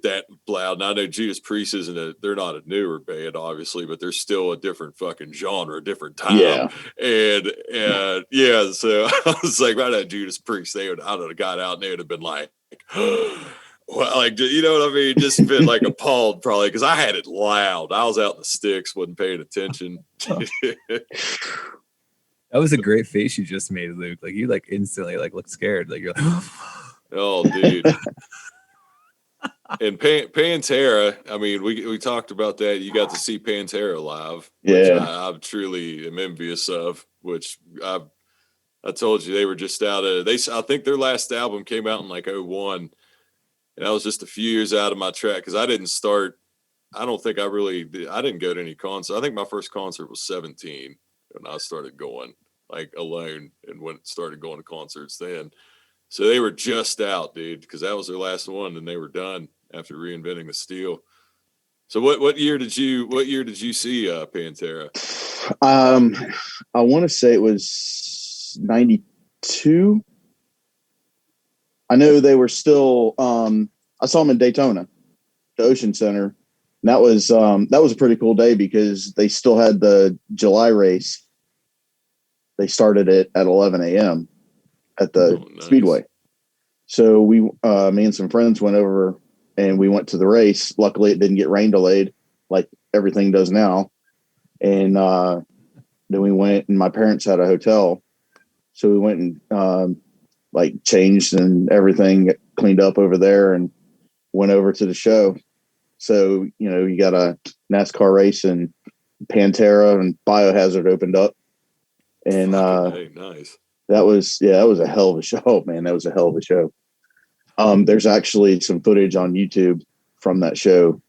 that loud, and I know Judas Priest they're not a newer band, obviously, but they're still a different fucking genre, different time. Yeah. And yeah, so I was like, if I'd had Judas Priest, I would have got out and they would have been like, well, like, you know what I mean? Just been like appalled probably because I had it loud. I was out in the sticks, wasn't paying attention. That was a great face you just made, Luke. Like you like instantly like looked scared. Like you're like, Oh, dude. And Pantera, I mean, we talked about that. You got to see Pantera live, which Yeah. I truly am envious of. Which I told you they were just out of I think their last album came out in like 2001, and I was just a few years out of my track because I didn't start. I don't think I didn't go to any concert. I think my first concert was 17 when I started going like alone and started going to concerts then. So they were just out, dude, because that was their last one, and they were done after reinventing the steel. So what year did you see Pantera? I want to say it was 92. I know they were still. I saw them in Daytona, the Ocean Center. And that was a pretty cool day because they still had the July race. They started it at 11 a.m. at the Speedway. So we, me and some friends went over and we went to the race. Luckily, it didn't get rain delayed like everything does now. And then we went, and my parents had a hotel, so we went and like changed and everything, cleaned up over there, and went over to the show. So you got a NASCAR race, and Pantera and Biohazard opened up, and nice. That was a hell of a show, man. That was a hell of a show. There's actually some footage on YouTube from that show.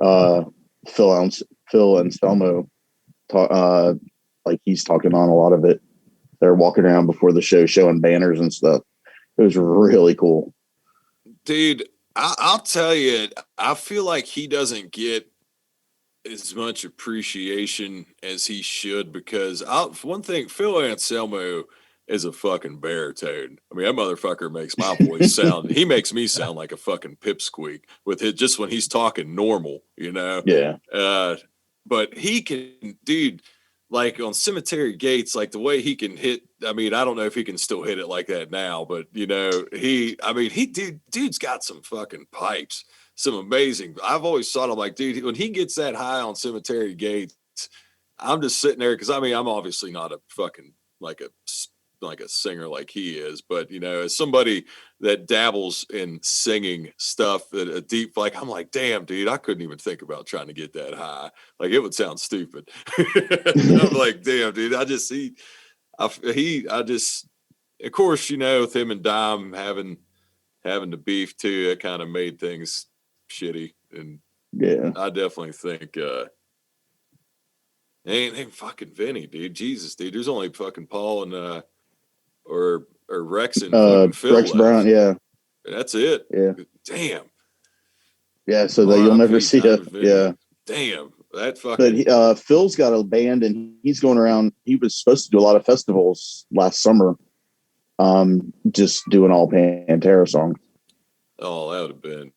Phil Anselmo like he's talking on a lot of it. They're walking around before the show showing banners and stuff. It was really cool. Dude, I'll tell you, I feel like he doesn't get as much appreciation as he should because one thing, Phil Anselmo is a fucking baritone. I mean, that motherfucker makes my voice sound. He makes me sound like a fucking pipsqueak with it just when he's talking normal, Yeah. But he can, dude, like on Cemetery Gates, like the way he can hit. I mean, I don't know if he can still hit it like that now, but dude's got some fucking pipes, some amazing. I've always thought I'm like, dude, when he gets that high on Cemetery Gates, I'm just sitting there because I mean, I'm obviously not a fucking like a singer like he is, but as somebody that dabbles in singing stuff at a deep, like I'm like, damn, dude, I couldn't even think about trying to get that high. Like it would sound stupid. I'm like, damn, dude, of course, with him and Dime having the beef too, it kind of made things shitty. And yeah, I definitely think ain't fucking Vinny, dude. Jesus, dude. There's only fucking Paul and or Rex and fucking Phil Rex left. Brown, yeah. That's it. Yeah. Damn. Yeah, so that you'll never see it. Yeah. Damn. That fucking. But Phil's got a band, and he's going around. He was supposed to do a lot of festivals last summer, just doing all Pantera songs. Oh, that would have been.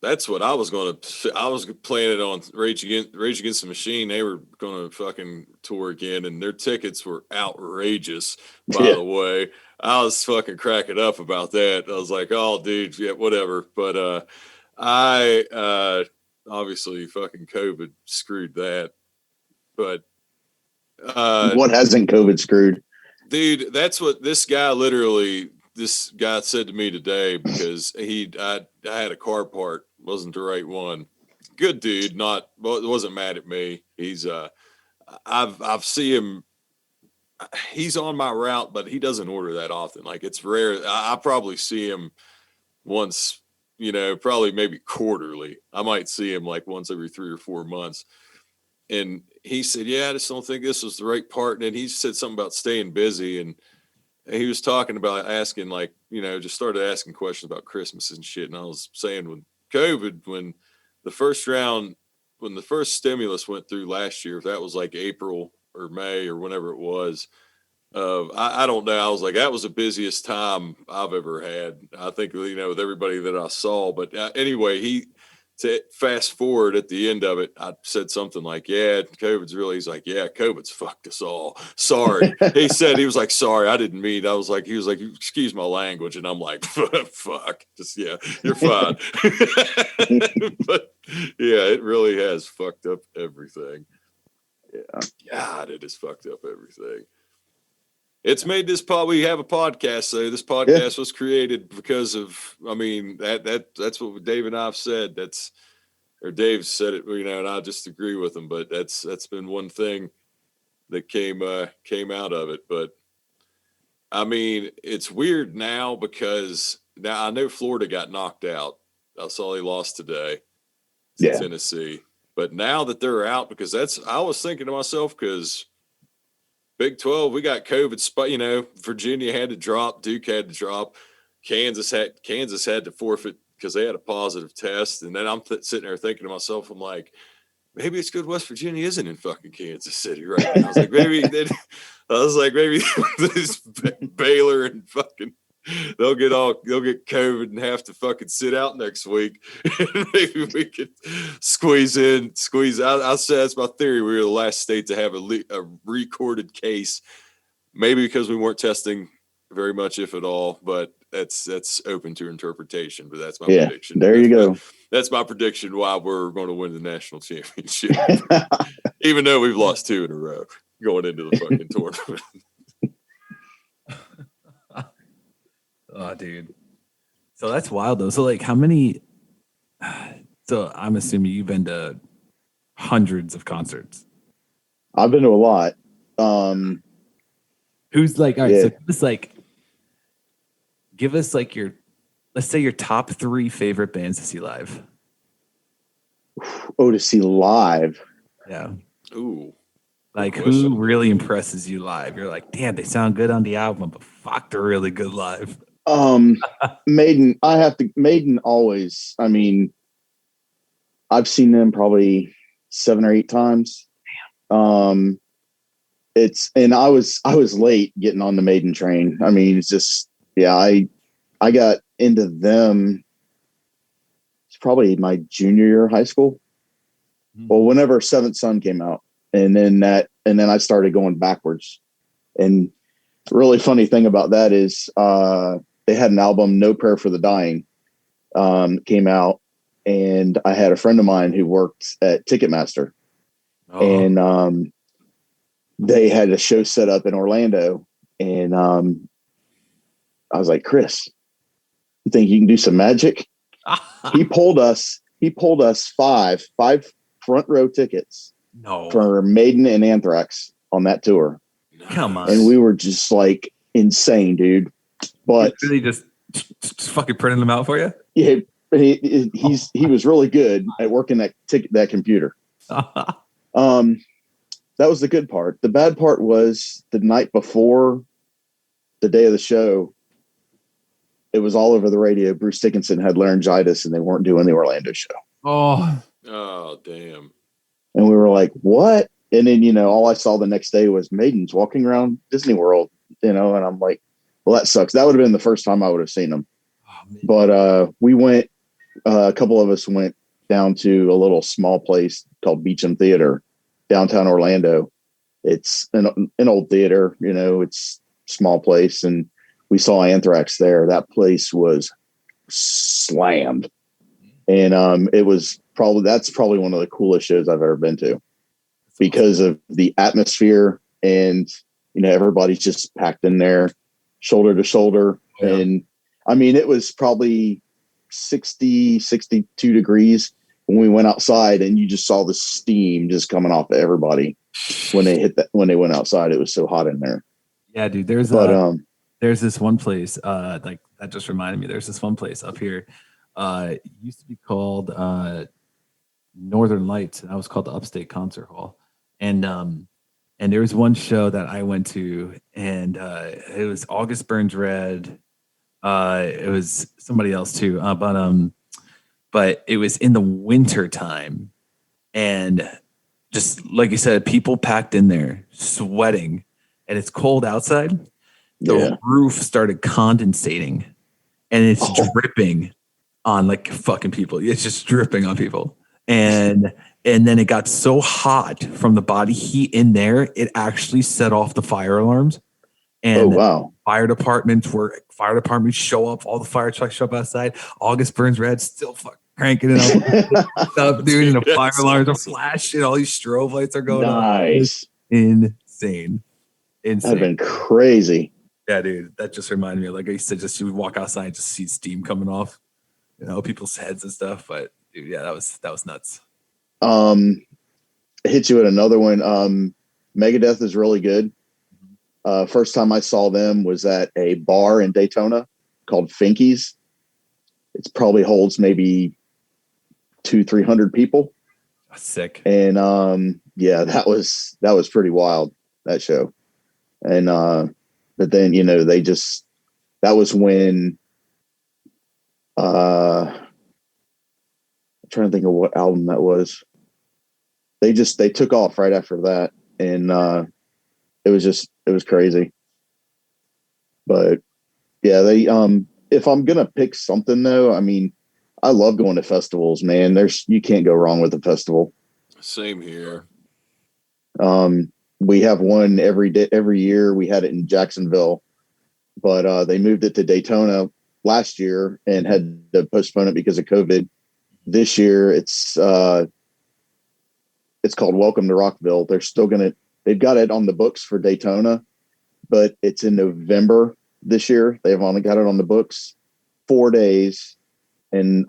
That's what I was going to. I was planning on Rage Against the Machine. They were going to fucking tour again, and their tickets were outrageous. By the way, I was fucking cracking up about that. I was like, "Oh, dude, yeah, whatever." But I obviously fucking COVID screwed that. But what hasn't COVID screwed? Dude, that's what this guy said to me today because I had a car part, wasn't the right one. Good dude, wasn't mad at me. He's I've seen him. He's on my route, but he doesn't order that often. Like it's rare. I probably see him once probably maybe quarterly. I might see him like once every 3 or 4 months. And he said, yeah, I just don't think this was the right part. And then he said something about staying busy. And he was talking about asking, like, just started asking questions about Christmas and shit. And I was saying, when COVID, when the first stimulus went through last year, if that was like April or May or whenever it was, I don't know. I was like, that was the busiest time I've ever had. I think, with everybody that I saw. But anyway, to fast forward at the end of it, I said something like, yeah, he's like, yeah, COVID's fucked us all. Sorry. He was like, sorry, I didn't mean. He was like, excuse my language. And I'm like, fuck. Just, yeah, you're fine. But yeah, it really has fucked up everything. Yeah. God, it has fucked up everything. It's made this we have a podcast, so this podcast was created because of, that's what Dave and I've said. Or Dave said it, and I just agree with him, but that's been one thing that came out of it. But it's weird now because now I know Florida got knocked out. I saw they lost today to Tennessee, but now that they're out, because I was thinking to myself, because Big 12, we got COVID. Virginia had to drop. Duke had to drop. Kansas had to forfeit because they had a positive test. And then I'm sitting there thinking to myself, I'm like, maybe it's good West Virginia isn't in fucking Kansas City right now. I was like, maybe this Baylor and fucking they'll get COVID and have to fucking sit out next week. And maybe we could squeeze out. I said that's my theory. We were the last state to have a recorded case, maybe because we weren't testing very much, if at all. But that's open to interpretation. But that's my prediction. There you go. That's my prediction why we're going to win the national championship, even though we've lost 2 in a row going into the fucking tournament. Oh, dude. So that's wild, though. So, like, how many? So I'm assuming you've been to hundreds of concerts. I've been to a lot. Who's like? All right, so give us like let's say your top 3 favorite bands to see live. Oh, to see live. Yeah. Ooh. Like, who really impresses you live? You're like, damn, they sound good on the album, but fuck, they're really good live. Maiden. Maiden always. I mean, I've seen them probably 7 or 8 times. And I was late getting on the Maiden train. I mean, it's just, I got into them. It's probably my junior year of high school. Mm-hmm. Well, whenever Seventh Son came out, and then I started going backwards. And the really funny thing about that is, they had an album, No Prayer for the Dying, came out, and I had a friend of mine who worked at Ticketmaster, and they had a show set up in Orlando, and I was like, Chris, you think you can do some magic? He pulled us 5 front row tickets for Maiden and Anthrax on that tour. Come on. And we were just like insane, dude. But really just fucking printing them out for you? Yeah, he was really good at working that computer. That was the good part. The bad part was the night before the day of the show, it was all over the radio. Bruce Dickinson had laryngitis and they weren't doing the Orlando show. Oh, damn. And we were like, what? And then, all I saw the next day was Maidens walking around Disney World, and I'm like, well, that sucks. That would have been the first time I would have seen them. But we went, a couple of us went down to a little small place called Beecham Theater, downtown Orlando. It's an old theater, it's a small place. And we saw Anthrax there. That place was slammed. And that's probably one of the coolest shows I've ever been to, because of the atmosphere, and everybody's just packed in there shoulder to shoulder. Yeah. And I mean, it was probably 60, 62 degrees when we went outside, and you just saw the steam just coming off of everybody when they went outside. It was so hot in there. Yeah, dude, there's this one place, like that just reminded me, there's this one place up here It used to be called Northern Lights, and that was called the Upstate Concert Hall. And there was one show that I went to, and it was August Burns Red. It was somebody else too, but it was in the winter time, and just like you said, people packed in there, sweating, and it's cold outside. The roof started condensating, and it's dripping on like fucking people. It's just dripping on people, and then it got so hot from the body heat in there, it actually set off the fire alarms. And fire departments show up, all the fire trucks show up outside. August Burns Red still fucking cranking it up, dude, and the fire alarms are flashing, all these strobe lights are going on. Insane. That'd have been crazy. Yeah, dude. That just reminded me, like I said, just you would walk outside and just see steam coming off, people's heads and stuff. But dude, yeah, that was nuts. Hit you with another one. Megadeth is really good. First time I saw them was at a bar in Daytona called Finky's. It probably holds maybe 200-300 people. That's sick. And that was pretty wild, that show. And but then that was when I'm trying to think of what album that was. They took off right after that, and it was crazy. But yeah, they if I'm gonna pick something though, I mean, I love going to festivals, man. You can't go wrong with a festival. Same here. We have one every year. We had it in Jacksonville, but they moved it to Daytona last year and had to postpone it because of COVID. This year it's called Welcome to Rockville. They've got it on the books for Daytona, but it's in November this year. They've only got it on the books 4 days. And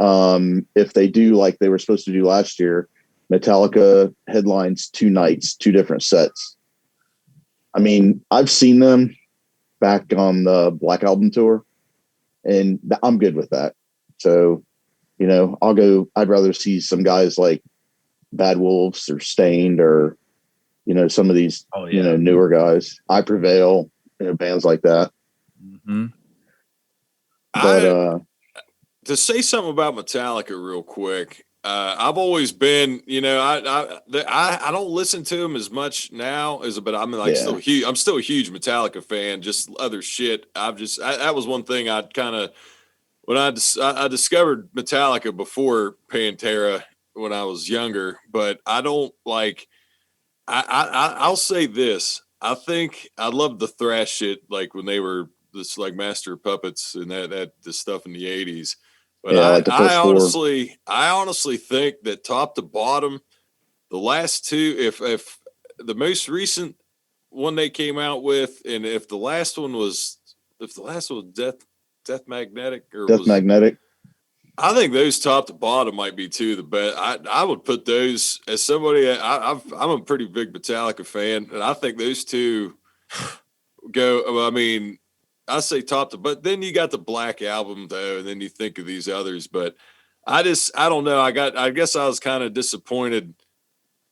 if they do like they were supposed to do last year, Metallica headlines 2 nights, 2 different sets. I mean, I've seen them back on the Black Album tour, and I'm good with that. So, I'll go. I'd rather see some guys like Bad Wolves or Stained or, some of these, newer guys. I Prevail, bands like that. Mm-hmm. But to say something about Metallica real quick, I've always been, I don't listen to them as much now but I'm still huge. I'm still a huge Metallica fan. Just other shit. That was one thing I'd kind of when I discovered Metallica before Pantera when I was younger, but I don't like. I'll say this. I think I loved the thrash shit like when they were this like Master of Puppets and that the stuff in the 80s. But I honestly think that top to bottom, the last two, if the most recent one they came out with, and if the last one was Death Magnetic Magnetic, I think those top to bottom might be two of the best. I would put those as somebody. I'm a pretty big Metallica fan, and I think those two go. I mean, I say top to, but then you got the Black Album though, and then you think of these others. But I don't know. I guess I was kind of disappointed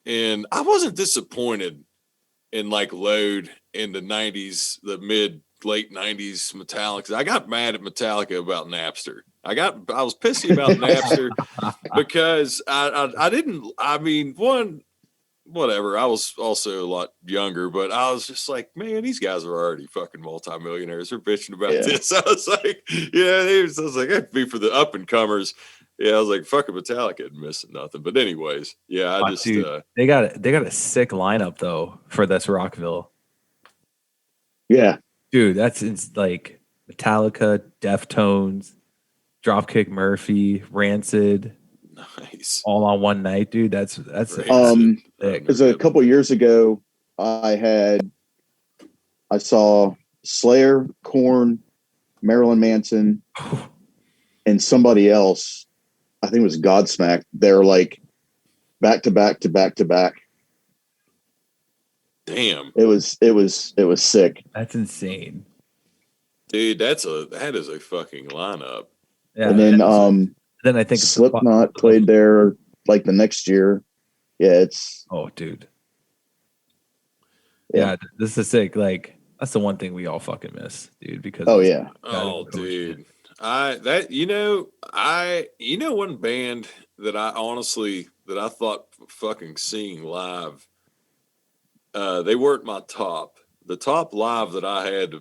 I wasn't disappointed in like Load in the 90s, the late 90s Metallica. I got mad at Metallica about Napster. I was pissy about Napster because whatever. I was also a lot younger, but I was just like, man, these guys are already fucking multimillionaires. They're bitching about this. I was like, I was like, that'd be for the up and comers. Yeah, I was like, fucking Metallica and missing nothing. But anyways, yeah, dude, they got a sick lineup though for this Rockville. Yeah, dude, it's like Metallica, Deftones, Dropkick Murphy, Rancid. Nice. All on one night, dude. That's because a couple years ago I saw Slayer, Korn, Marilyn Manson, and somebody else. I think it was Godsmack. They're like back to back to back to back. Damn. It was sick. That's insane. Dude, that is a fucking lineup. Yeah, and then Then I think of Slipknot played there like the next year. Yeah, it's oh, dude. Yeah, this is sick. Like that's the one thing we all fucking miss, dude. Because yeah. Oh, dude. One band that I thought fucking seeing live. They weren't my top. The top live that I had,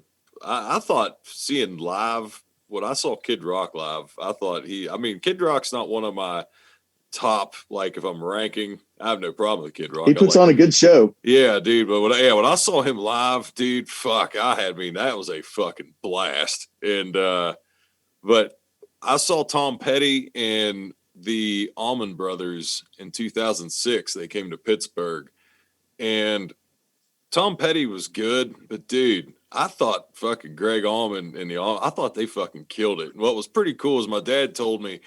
I thought seeing live when I saw Kid Rock live. I thought Kid Rock's not one of my top. Like if I'm ranking, I have no problem with Kid Rock. He puts on a good show. Yeah, dude. But when I saw him live, dude, that was a fucking blast. And but I saw Tom Petty and the Allman Brothers in 2006. They came to Pittsburgh, and Tom Petty was good, but dude, I thought fucking Greg Allman and I thought they fucking killed it. And what was pretty cool is my dad told me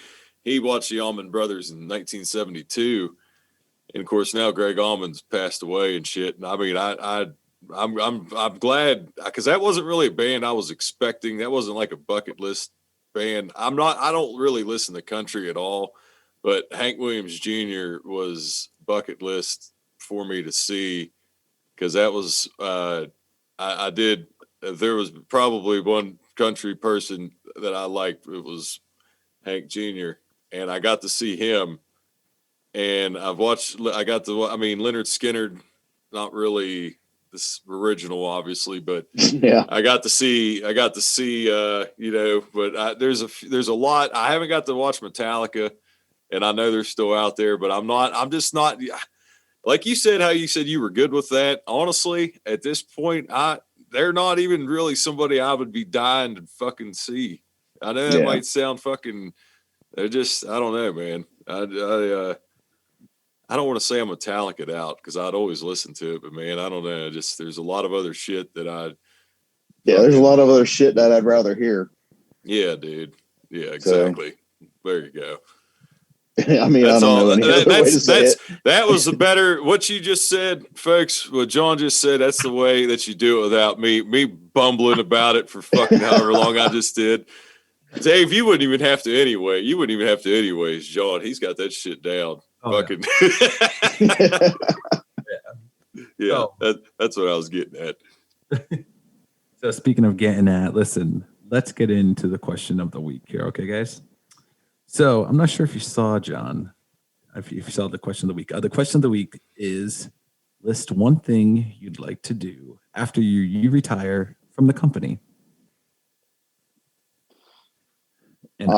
he watched the Allman Brothers in 1972. And of course, now Greg Allman's passed away and shit. And I mean, I'm glad because that wasn't really a band I was expecting. That wasn't like a bucket list band. I don't really listen to country at all, but Hank Williams Jr. was bucket list for me to see because that was I did. There was probably one country person that I liked. It was Hank Jr. and I got to see him. And Leonard Skinner, not really this original, obviously, but yeah, I got to see, but there's a lot. I haven't got to watch Metallica, and I know they're still out there, but I'm just not, like you said, how you said you were good with that. Honestly, at this point, they're not even really somebody I would be dying to fucking see. I know that might sound fucking, they're just, I don't know, man. I don't want to say I'm Metallica out because I'd always listen to it, but man, I don't know. Just there's a lot of other shit that there's a lot of other shit that I'd rather hear. Yeah, dude. Yeah, exactly. So, there you go. I mean, that's I don't know any other way to say it. That was the better. What you just said, folks. What John just said. That's the way that you do it without me bumbling about it for fucking however long I just did. Dave, you wouldn't even have to anyway. You wouldn't even have to anyways, John. He's got that shit down. Oh, fucking. Yeah. That's what I was getting at. So speaking of getting at, listen, let's get into the question of the week here. Okay, guys? So I'm not sure if you saw, John, if you saw the question of the week. The question of the week is list one thing you'd like to do after you retire from the company. And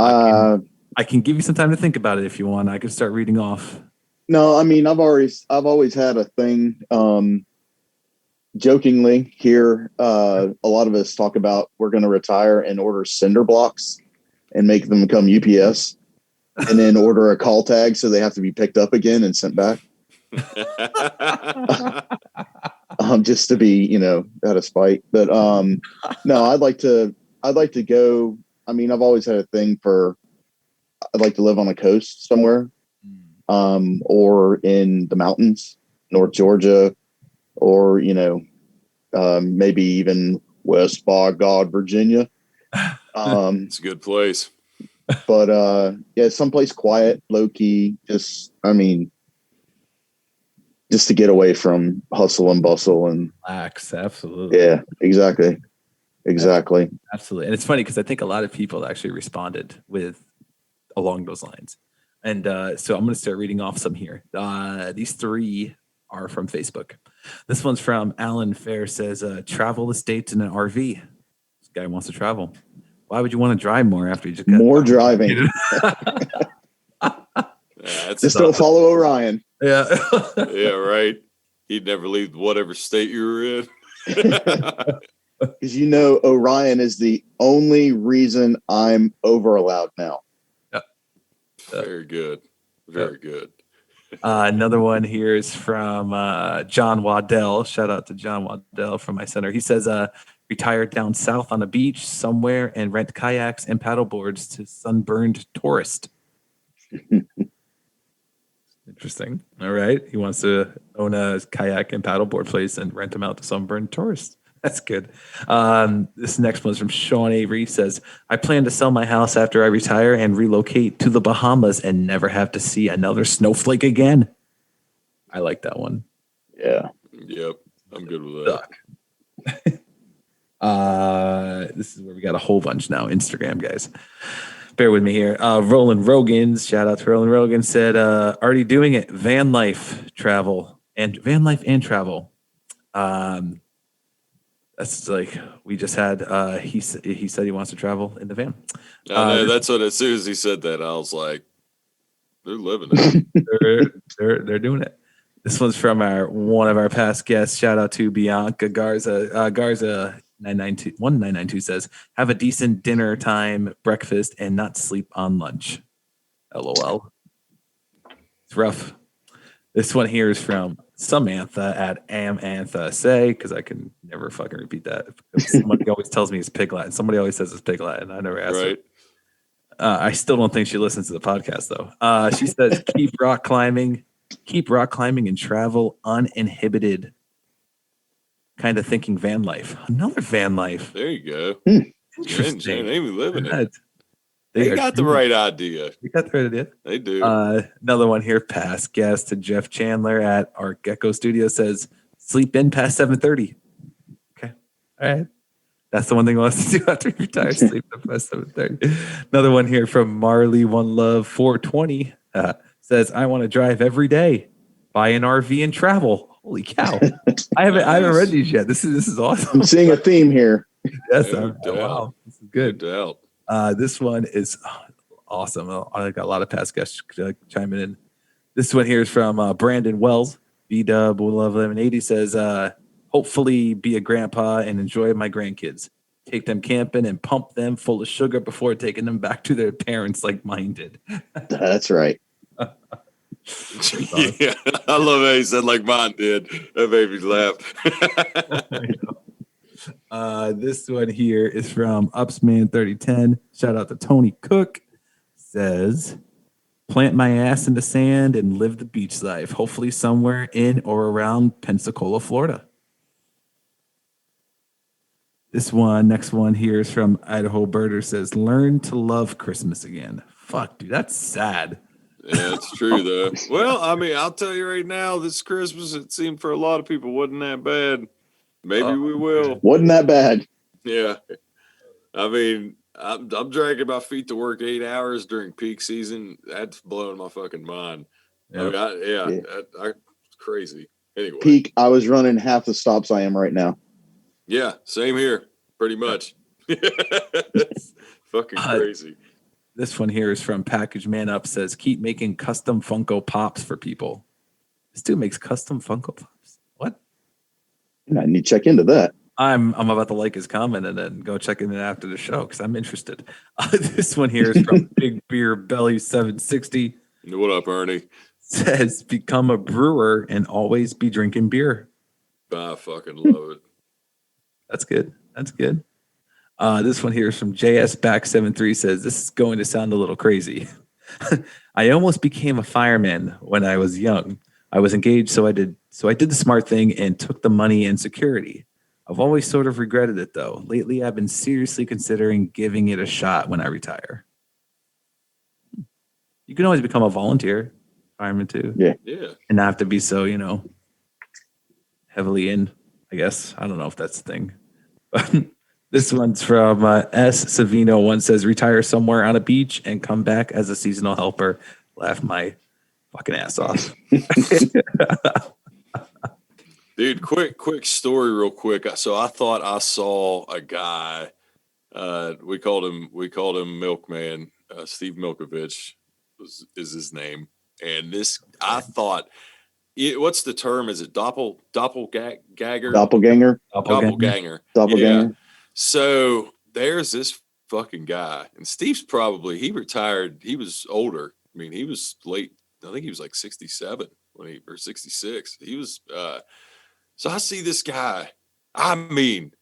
I can give you some time to think about it if you want. I could start reading off. No, I mean, I've always had a thing. Jokingly here, a lot of us talk about we're going to retire and order cinder blocks and make them become UPS, and then order a call tag so they have to be picked up again and sent back. Just to be, out of spite. But no, I'd like to go. I mean, I've always had a thing I'd like to live on the coast somewhere, or in the mountains, North Georgia, or, maybe even West by God, Virginia. It's a good place. But someplace quiet, low key, just to get away from hustle and bustle and relax. Absolutely. Yeah, exactly. Absolutely. And it's funny because I think a lot of people actually responded along those lines. And so I'm going to start reading off some here. These three are from Facebook. This one's from Alan Fair, says, travel the States in an RV. This guy wants to travel. Why would you want to drive more after you just got more driving? Just don't follow Orion. Yeah. Yeah, right. He'd never leave whatever state you were in. Because Orion is the only reason I'm over allowed now. Yep. Very good. Very good. Another one here is from John Waddell. Shout out to John Waddell from my center. He says, retire down south on a beach somewhere and rent kayaks and paddle boards to sunburned tourists. Interesting. All right. He wants to own a kayak and paddleboard place and rent them out to sunburned tourists. That's good. This next one's from Sean Avery. He says, I plan to sell my house after I retire and relocate to the Bahamas and never have to see another snowflake again. I like that one. Yeah. Yep. I'm good with that. This is where we got a whole bunch now. Instagram, guys. Bear with me here. Roland Rogan's, shout out to Roland Rogan, said, already doing it. Van life and travel. That's like we just had. He said he wants to travel in the van. I know. That's what. As soon as he said that, I was like, "They're living it. they're doing it." This one's from one of our past guests. Shout out to Bianca Garza. Garza 1992 says, "Have a decent dinner time, breakfast, and not sleep on lunch." LOL. It's rough. This one here is from Samantha at Amantha Say, because I can never fucking repeat that. Somebody always tells me it's Pig Latin. Somebody always says it's Pig Latin. I never asked her. I still don't think she listens to the podcast though. She says, keep rock climbing and travel uninhibited. Kind of thinking van life. Another van life. There you go. Interesting. They even living it. They got the right idea. You got the right idea. They do. Another one here, past guest to Jeff Chandler at our Gecko Studio says, sleep in past 7:30. Okay. All right. That's the one thing he wants to do after he retires, sleep in past 7:30. Another one here from Marley One Love 420 says, I want to drive every day, buy an RV and travel. Holy cow. I haven't read these yet. This is awesome. I'm seeing a theme here. Yes. No doubt. Wow. This is good. No doubt. This one is awesome. I got a lot of past guests chiming in. This one here is from Brandon Wells. B-Dub will love 1180 says, hopefully be a grandpa and enjoy my grandkids. Take them camping and pump them full of sugar before taking them back to their parents like mine did. That's right. Yeah, I love how he said like mine did. That made me laugh. This one here is from Upsman 3010. Shout out to Tony Cook. Says, plant my ass in the sand and live the beach life. Hopefully somewhere in or around Pensacola, Florida. Next one here is from Idaho Birder. Says, learn to love Christmas again. Fuck, dude, that's sad. Yeah, it's true though. Well, I mean, I'll tell you right now, this Christmas, it seemed for a lot of people wasn't that bad. Maybe we will. Wasn't that bad. Yeah. I mean, I'm dragging my feet to work 8 hours during peak season. That's blowing my fucking mind. Yep. I mean, it's crazy. Anyway. Peak, I was running half the stops I am right now. Yeah, same here, pretty much. It's fucking crazy. This one here is from Package Man Up. Says, keep making custom Funko Pops for people. This dude makes custom Funko Pops. What? I need to check into that. I'm about to like his comment and then go check in after the show because I'm interested. This one here is from Big Beer Belly 760. What up, Ernie? Says, become a brewer and always be drinking beer. I fucking love it. That's good. That's good. This one here is from JS Back 73. Says, this is going to sound a little crazy. I almost became a fireman when I was young. I was engaged, so I did the smart thing and took the money and security. I've always sort of regretted it, though. Lately, I've been seriously considering giving it a shot when I retire. You can always become a volunteer fireman, too. Yeah. And not have to be so, heavily in, I guess. I don't know if that's the thing. But this one's from S. Savino. One says, retire somewhere on a beach and come back as a seasonal helper. Laugh my fucking ass off. Dude, quick story real quick. So I thought I saw a guy, we called him Milkman, Steve Milkovich is his name. And I thought, what's the term? Is it doppelganger? Doppelganger. Doppelganger. Yeah. So there's this fucking guy, and Steve's he retired. He was older. I mean, he was late. I think he was like 67 or 66. He was, so I see this guy, I mean,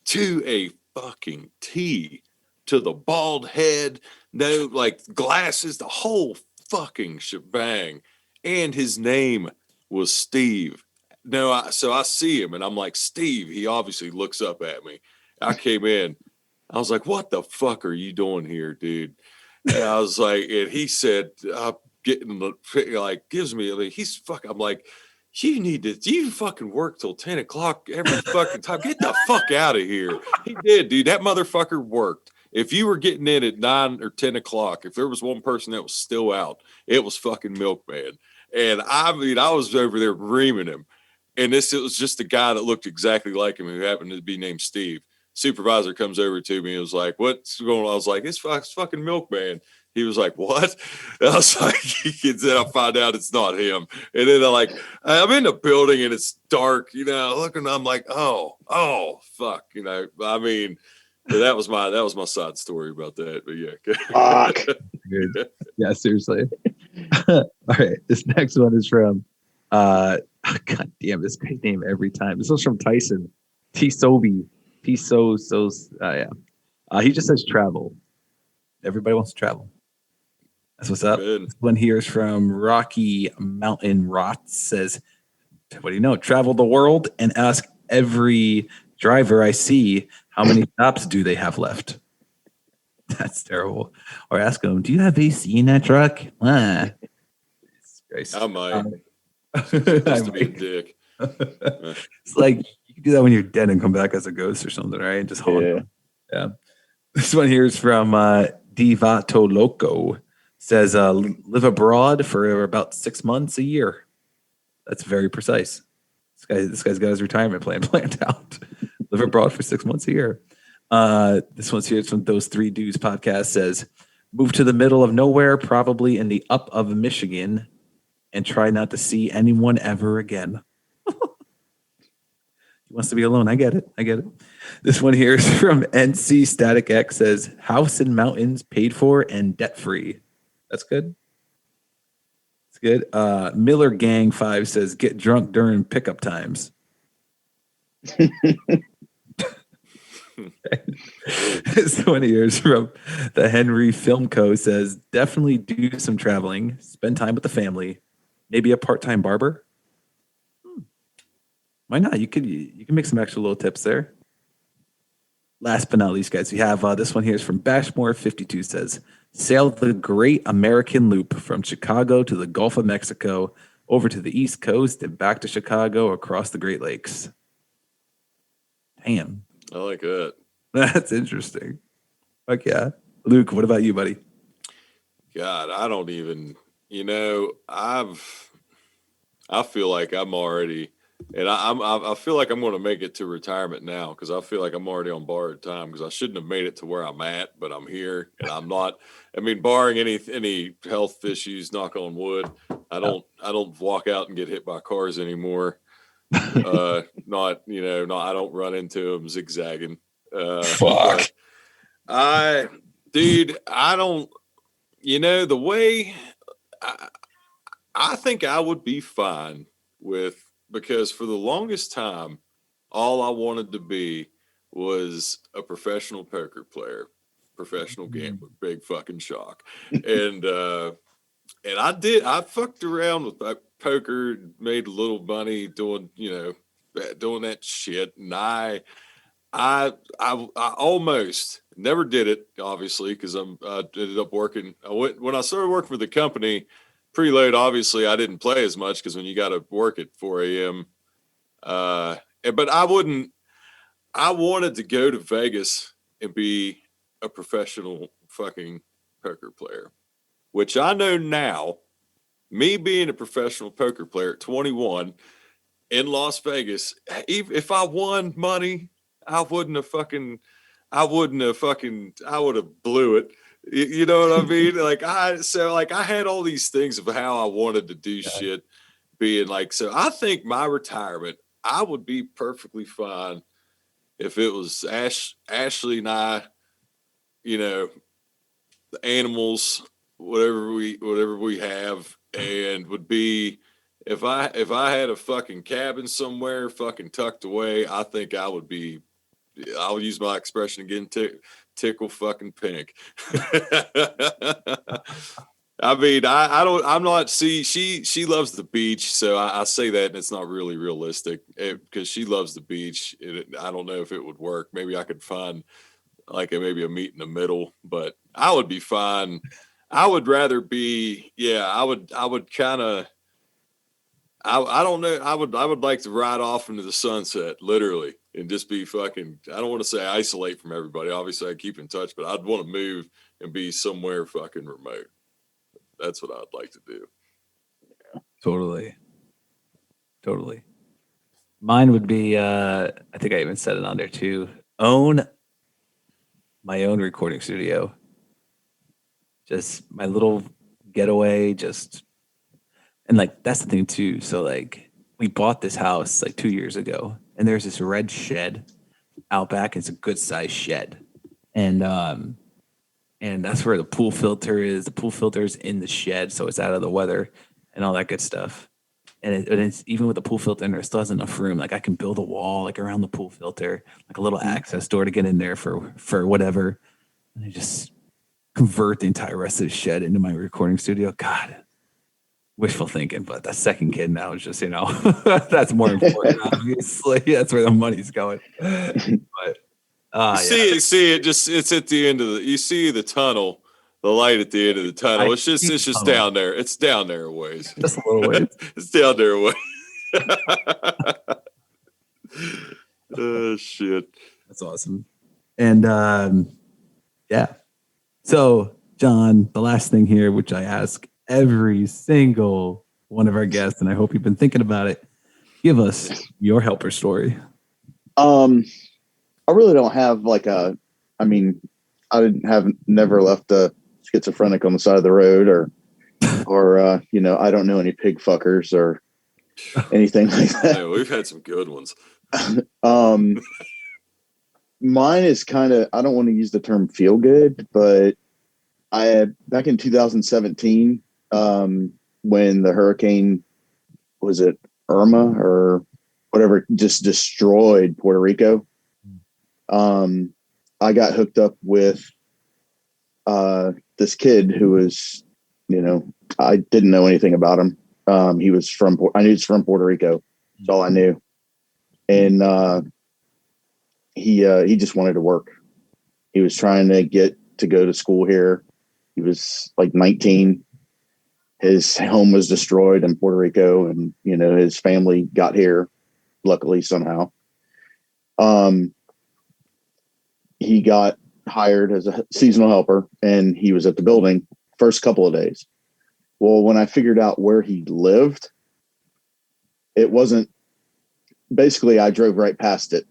to a fucking T, to the bald head, no, like glasses, the whole fucking shebang. And his name was Steve. So I see him and I'm like, Steve. He obviously looks up at me. I came in. I was like, what the fuck are you doing here, dude? And I was like, and he said, getting like, gives me, I mean, I'm like, you fucking work till 10 o'clock every fucking time. Get the fuck out of here. He did, dude. That motherfucker worked. If you were getting in at 9 or 10 o'clock, if there was one person that was still out, it was fucking Milkman. And I mean, I was over there reaming him. And it was just a guy that looked exactly like him who happened to be named Steve. Supervisor comes over to me and was like, what's going on? I was like, it's fucking Milkman. He was like, what? And I was like, and then I find out it's not him. And then I'm in the building and it's dark, looking, I'm like, oh, fuck. I mean, that was my side story about that. But yeah. Fuck. Good. Yeah, seriously. All right. This next one is from God damn, this guy's name every time. This was from Tyson. T-Sobi. Yeah. He just says travel. Everybody wants to travel. That's what's up. Good. This one here is from Rocky Mountain Rot. Says, what do you know? Travel the world and ask every driver I see how many stops do they have left. That's terrible. Or ask them, do you have AC in that truck? I might. Just to be a dick. It's like you can do that when you're dead and come back as a ghost or something, right? Just hold on. Yeah. This one here is from Divato Loco. Says live abroad for about 6 months a year. That's very precise. This guy's got his retirement plan planned out. Live abroad for 6 months a year. This one's here from Those Three Dudes podcast. Says move to the middle of nowhere, probably in the up of Michigan, and try not to see anyone ever again. He wants to be alone. I get it. This one here is from NC Static X. Says house in mountains, paid for and debt free. That's good. It's good. Miller Gang 5 says get drunk during pickup times. This one here is from the Henry Film Co. Says definitely do some traveling, spend time with the family, maybe a part-time barber. Why not? You can make some extra little tips there. Last but not least, guys, we have this one here is from Bashmore 52. Says sail the Great American Loop from Chicago to the Gulf of Mexico, over to the East Coast, and back to Chicago across the Great Lakes. Damn. I like that. That's interesting. Fuck yeah. Luke, what about you, buddy? God, I don't even, I feel like I'm already, and I feel like I'm going to make it to retirement now because I feel like I'm already on borrowed time because I shouldn't have made it to where I'm at, but I'm here and I'm not. I mean, barring any health issues, knock on wood, I don't walk out and get hit by cars anymore. I don't run into them zigzagging. Fuck. I don't. The way I think I would be fine with. Because for the longest time, all I wanted to be was a professional poker player, professional gambler, big fucking shock. And I fucked around with poker, made a little money doing that shit. And I almost never did it, obviously, because I ended up working. When I started working for the company, preload, obviously, I didn't play as much because when you got to work at 4 a.m. But I wanted to go to Vegas and be a professional fucking poker player, which I know now, me being a professional poker player at 21 in Las Vegas, if I won money, I would have blew it. You know what I mean? I had all these things of how I wanted to do shit being like, so I think my retirement, I would be perfectly fine if it was Ashley and I, the animals, whatever we have, and would be, if I had a fucking cabin somewhere fucking tucked away, I think I'll use my expression again, tickle fucking pink. I mean, I'm not, she loves the beach. So I say that and it's not really realistic because she loves the beach. I don't know if it would work. Maybe I could find like maybe a meet in the middle, but I would be fine. I would rather be, yeah, I would kind of, I don't know. I would like to ride off into the sunset, literally, and just be fucking. I don't want to say isolate from everybody. Obviously, I keep in touch, but I'd want to move and be somewhere fucking remote. That's what I'd like to do. Totally. Totally. Mine would be I think I even said it on there too. Own my own recording studio. Just my little getaway, just and like that's the thing too. So like we bought this house like 2 years ago and there's this red shed out back. It's a good sized shed. And that's where the pool filter is. The pool filter is in the shed, so it's out of the weather and all that good stuff. And it's even with the pool filter in there, it still has enough room. Like I can build a wall like around the pool filter, like a little access door to get in there for whatever. And I just convert the entire rest of the shed into my recording studio. God, wishful thinking, but that second kid now is just, that's more important, obviously. That's where the money's going. But See it. Just it's at the end of the. You see the tunnel, the light at the end of the tunnel. It's just down there. It's down there a ways. Just a little ways. It's down there a ways. Oh shit. That's awesome. And yeah. So, John, the last thing here, which I ask every single one of our guests, and I hope you've been thinking about it. Give us your helper story. I really don't have I never left a schizophrenic on the side of the road or I don't know any pig fuckers or anything like that. Yeah, we've had some good ones. Mine is kind of, I don't want to use the term feel good, but back in 2017, when the hurricane, was it Irma or whatever, just destroyed Puerto Rico. I got hooked up with this kid who was, I didn't know anything about him. I knew he was from Puerto Rico. That's all I knew. And he just wanted to work. He was trying to get to go to school here. He was like 19. His home was destroyed in Puerto Rico, and his family got here, luckily somehow. He got hired as a seasonal helper, and he was at the building first couple of days. Well, when I figured out where he lived, it wasn't. Basically, I drove right past it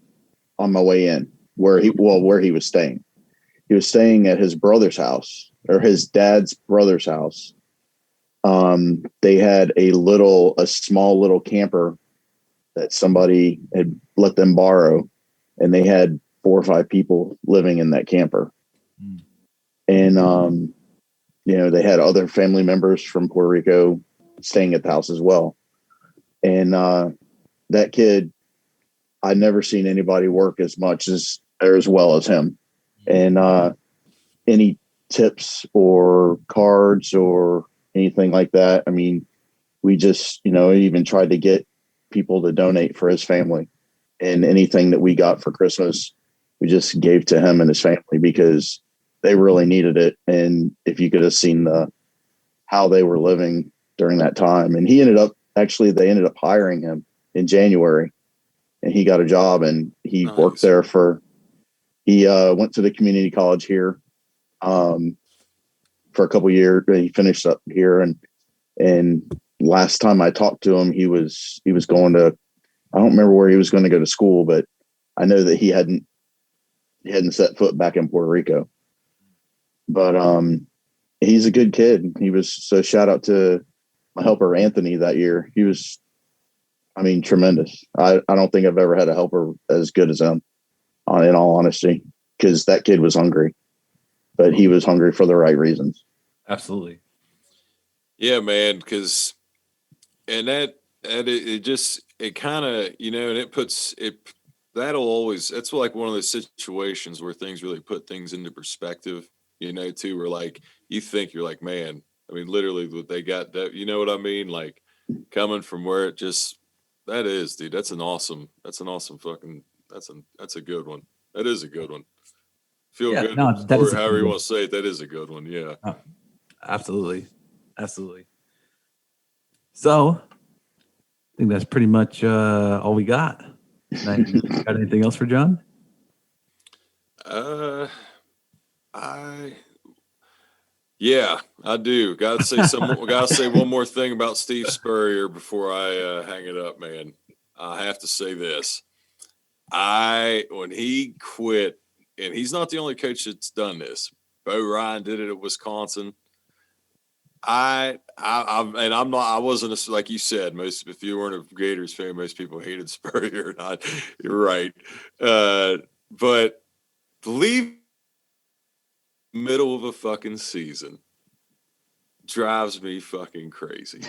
on my way in where he was staying. He was staying at his brother's house, or his dad's brother's house. They had a small little camper that somebody had let them borrow, and they had 4 or 5 people living in that camper. And they had other family members from Puerto Rico staying at the house as well. And that kid, I'd never seen anybody work as well as him. And any tips or cards or anything like that, I mean, we just, even tried to get people to donate for his family. And anything that we got for Christmas, we just gave to him and his family because they really needed it. And if you could have seen how they were living during that time. And they ended up hiring him in January, and he got a job, and he worked there he went to the community college here for a couple of years. He finished up here, and last time I talked to him, he was going to, I don't remember where he was going to go to school, but I know that he hadn't set foot back in Puerto Rico. But he's a good kid. So shout out to my helper Anthony that year. He was, tremendous. I don't think I've ever had a helper as good as him, in all honesty, because that kid was hungry, but he was hungry for the right reasons. Absolutely. Yeah, man. Because, and it kind of, and it puts it, that's like one of those situations where things really put things into perspective, too, where like, you think you're like, man, I mean, literally, what they got. That, you know what I mean? Like coming from where it just that is, dude. That's an awesome. That's an awesome fucking. That's a good one. That is a good one. Feel Yeah, good, no, that or is a however good you one. want to say it. That is a good one. Yeah. Oh, absolutely. Absolutely. So I think that's pretty much all we got. Now, you got anything else for John? I Yeah, I do. Got to say Got to say one more thing about Steve Spurrier before I hang it up, man. I have to say this. When he quit, and he's not the only coach that's done this. Bo Ryan did it at Wisconsin. And I'm not. I wasn't like you said. Most, if you weren't a Gators fan, most people hated Spurrier. Not, you're right. But leave middle of a fucking season drives me fucking crazy.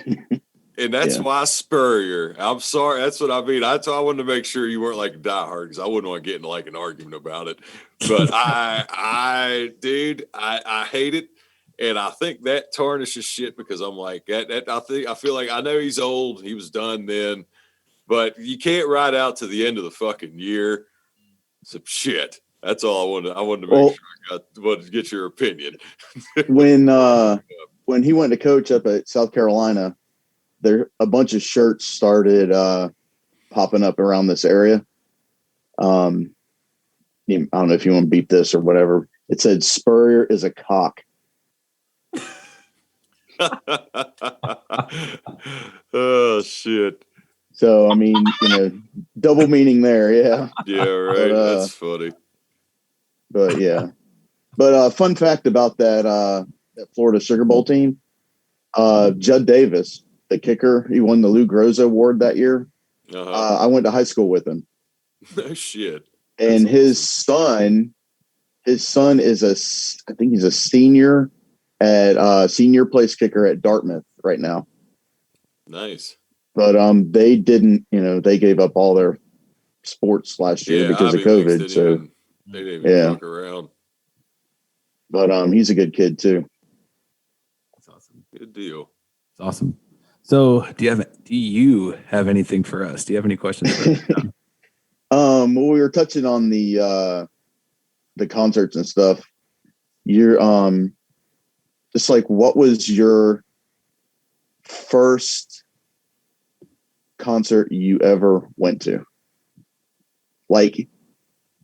And that's why Spurrier. I'm sorry. That's what I mean. I wanted to make sure you weren't like diehard because I wouldn't want to get into like an argument about it. But dude, I hate it, and I think that tarnishes shit because I'm like that. I feel like I know he's old. He was done then, but you can't ride out to the end of the fucking year. Some shit. That's all I wanted. I wanted to make sure wanted to get your opinion. When he went to coach up at South Carolina, there a bunch of shirts started popping up around this area. I don't know if you want to beat this or whatever. It said Spurrier is a cock. Oh shit. So I mean, double meaning there, yeah. Yeah, right. That's funny. But yeah. But fun fact about that Florida Sugar Bowl team, Judd Davis, the kicker, he won the Lou Groza Award that year. I went to high school with him. No shit. And his son is I think he's a senior at senior place kicker at Dartmouth right now. Nice. But they didn't, they gave up all their sports last year because of COVID. They didn't even fuck around. But he's a good kid too. That's awesome. Good deal. It's awesome. So do you have anything for us? Do you have any questions for us? Well, we were touching on the concerts and stuff. You're just like, what was your first concert you ever went to? Like,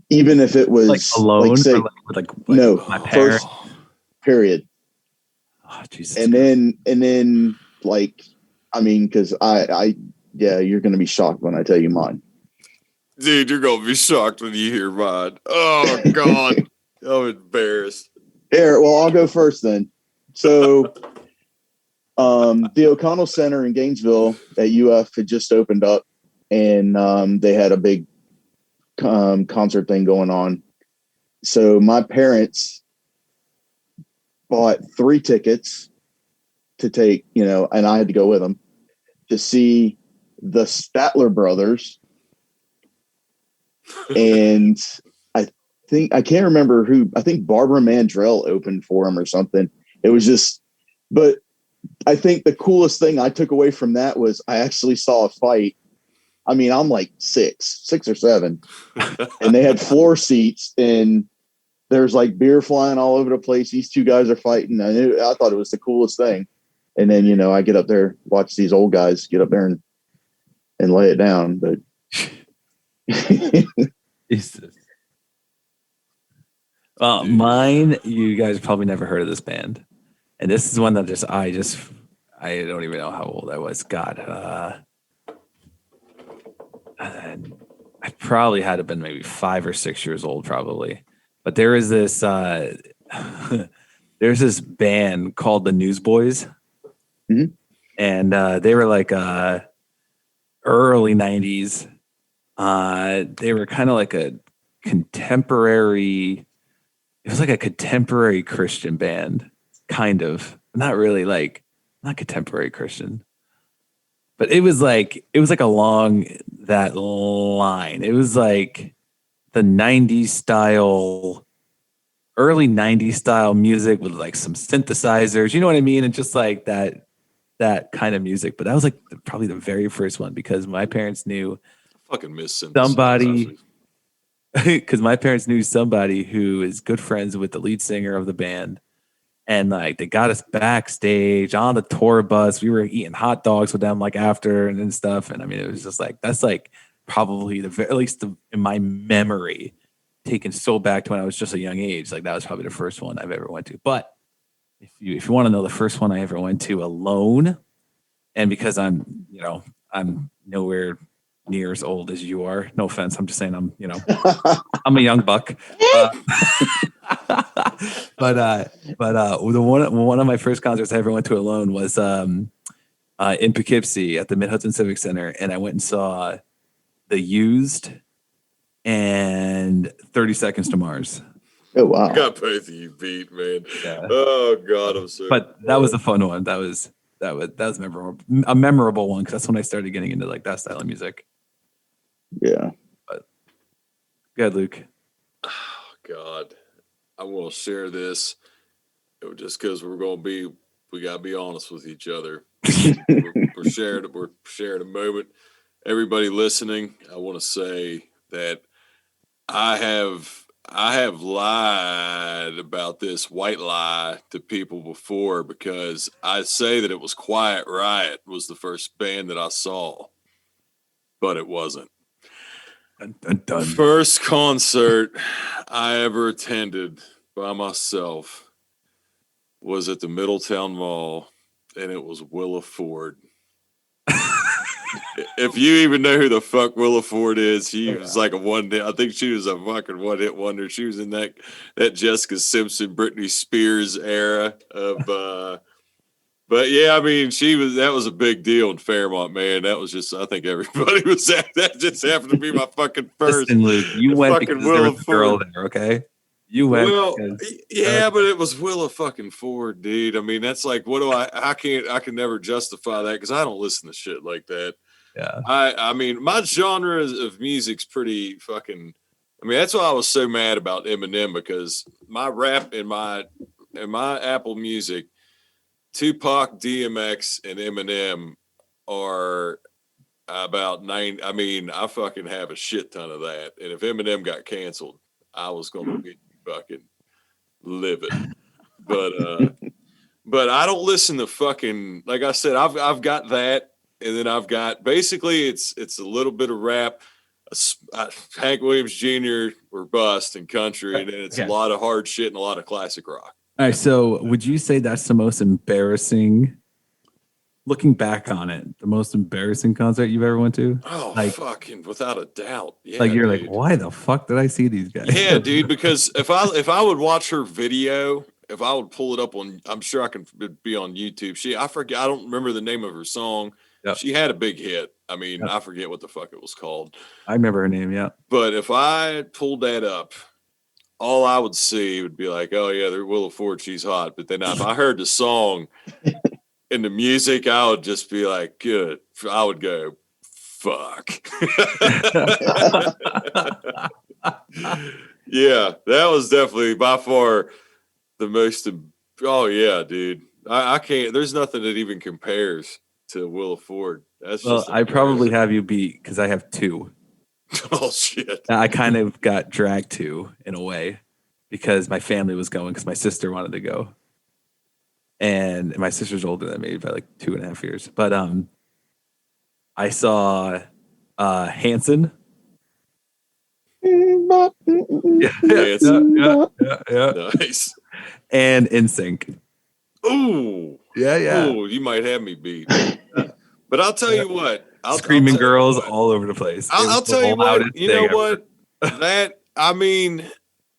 even if it was like alone, like, say, or like no, my parents. First, period. Oh, Jesus. And then like, I mean, because you're gonna be shocked when I tell you mine. Dude, you're gonna be shocked when you hear mine. Oh God, I'm embarrassed. Here, well, I'll go first then. So, the O'Connell Center in Gainesville at UF had just opened up, and they had a big concert thing going on. So my parents bought 3 tickets to take, and I had to go with them to see the Statler Brothers. And I can't remember who. I think Barbara Mandrell opened for him or something. It was just, but I think the coolest thing I took away from that was I actually saw a fight. I mean, I'm like 6 or 7, and they had floor seats, and there's like beer flying all over the place. These 2 guys are fighting. I thought it was the coolest thing. And then, I get up there, watch these old guys get up there and lay it down. But Jesus. Mine, you guys probably never heard of this band. And this is one that I don't even know how old I was. God. I probably had to have been maybe 5 or 6 years old, probably. But there is this there's this band called the Newsboys. Mm-hmm. And they were like early 90s. They were kind of like a contemporary, it was like a contemporary Christian band, kind of. Not really not contemporary Christian. But it was like along that line. It was like the 90s style early 90s style music with like some synthesizers, you know what I mean? And just like that kind of music. But that was like probably the very first one because my parents knew Fucking miss somebody because my parents knew somebody who is good friends with the lead singer of the band. And like they got us backstage on the tour bus. We were eating hot dogs with them like after and stuff. And I mean, it was just like that's like probably at least in my memory, taken so back to when I was just a young age. Like that was probably the first one I've ever went to. But if you want to know the first one I ever went to alone, and because I'm nowhere near as old as you are. No offense. I'm just saying I'm a young buck. But the one of my first concerts I ever went to alone was in Poughkeepsie at the Mid-Hudson Civic Center, and I went and saw The Used and 30 Seconds to Mars. Oh wow! I got both of you beat, man. Yeah. Oh God, I'm so. But that was a fun one. That was a memorable one because that's when I started getting into like that style of music. Yeah. But go ahead, Luke. Oh God, I want to share this. Just because we gotta be honest with each other. we're sharing a moment. Everybody listening, I want to say that I have lied about this white lie to people before because I say that it was Quiet Riot was the first band that I saw, but it wasn't. Dun, dun, dun. The first concert I ever attended by myself was at the Middletown Mall, and it was Willa Ford. If you even know who the fuck Willa Ford is, she was like I think she was a fucking one-hit wonder. She was in that Jessica Simpson, Britney Spears era of but yeah, I mean, that was a big deal in Fairmont, man. That was just, I think everybody was at that. Just happened to be my fucking first. Listen, Luke, you went because there was a girl there, okay? You went. Well, yeah, but it was Willa fucking Ford, dude. I mean, that's like, what do I can never justify that because I don't listen to shit like that. Yeah. I mean, my genre of music's pretty fucking. I mean, that's why I was so mad about Eminem because my rap and my Apple Music, Tupac, DMX, and Eminem are about 9. I mean, I fucking have a shit ton of that. And if Eminem got canceled, I was gonna be fucking livid. But I don't listen to fucking, like I said, I've got that. And then I've got basically it's a little bit of rap, Hank Williams Jr. or bust and country, and then it's a lot of hard shit and a lot of classic rock. All right. So would you say that's the most embarrassing, looking back on it, the most embarrassing concert you've ever went to? Oh, like, fucking without a doubt. Yeah. Like you're dude. like, why the fuck did I see these guys? Yeah, dude, because if I would watch her video, if I would pull it up I'm sure I can be on YouTube. I forget, I don't remember the name of her song. Yep. She had a big hit. I mean, I forget what the fuck it was called. I remember her name, yeah. But if I pulled that up, all I would see would be like, oh yeah, there's Willa Ford, she's hot. But then if I heard the song and the music, I would just be like, good. I would go, fuck. Yeah, that was definitely by far the most. Oh yeah, dude. I can't. There's nothing that even compares to Willa Ford. I probably have you beat because I have 2. Oh shit! I kind of got dragged to in a way because my family was going because my sister wanted to go, and my sister's older than me by like 2.5 years. But I saw Hanson. Yeah. Nice. And NSYNC. Ooh. Yeah. Ooh, you might have me beat. But I'll tell you what. Screaming girls all over the place. I'll tell you what. You know what? That, I mean,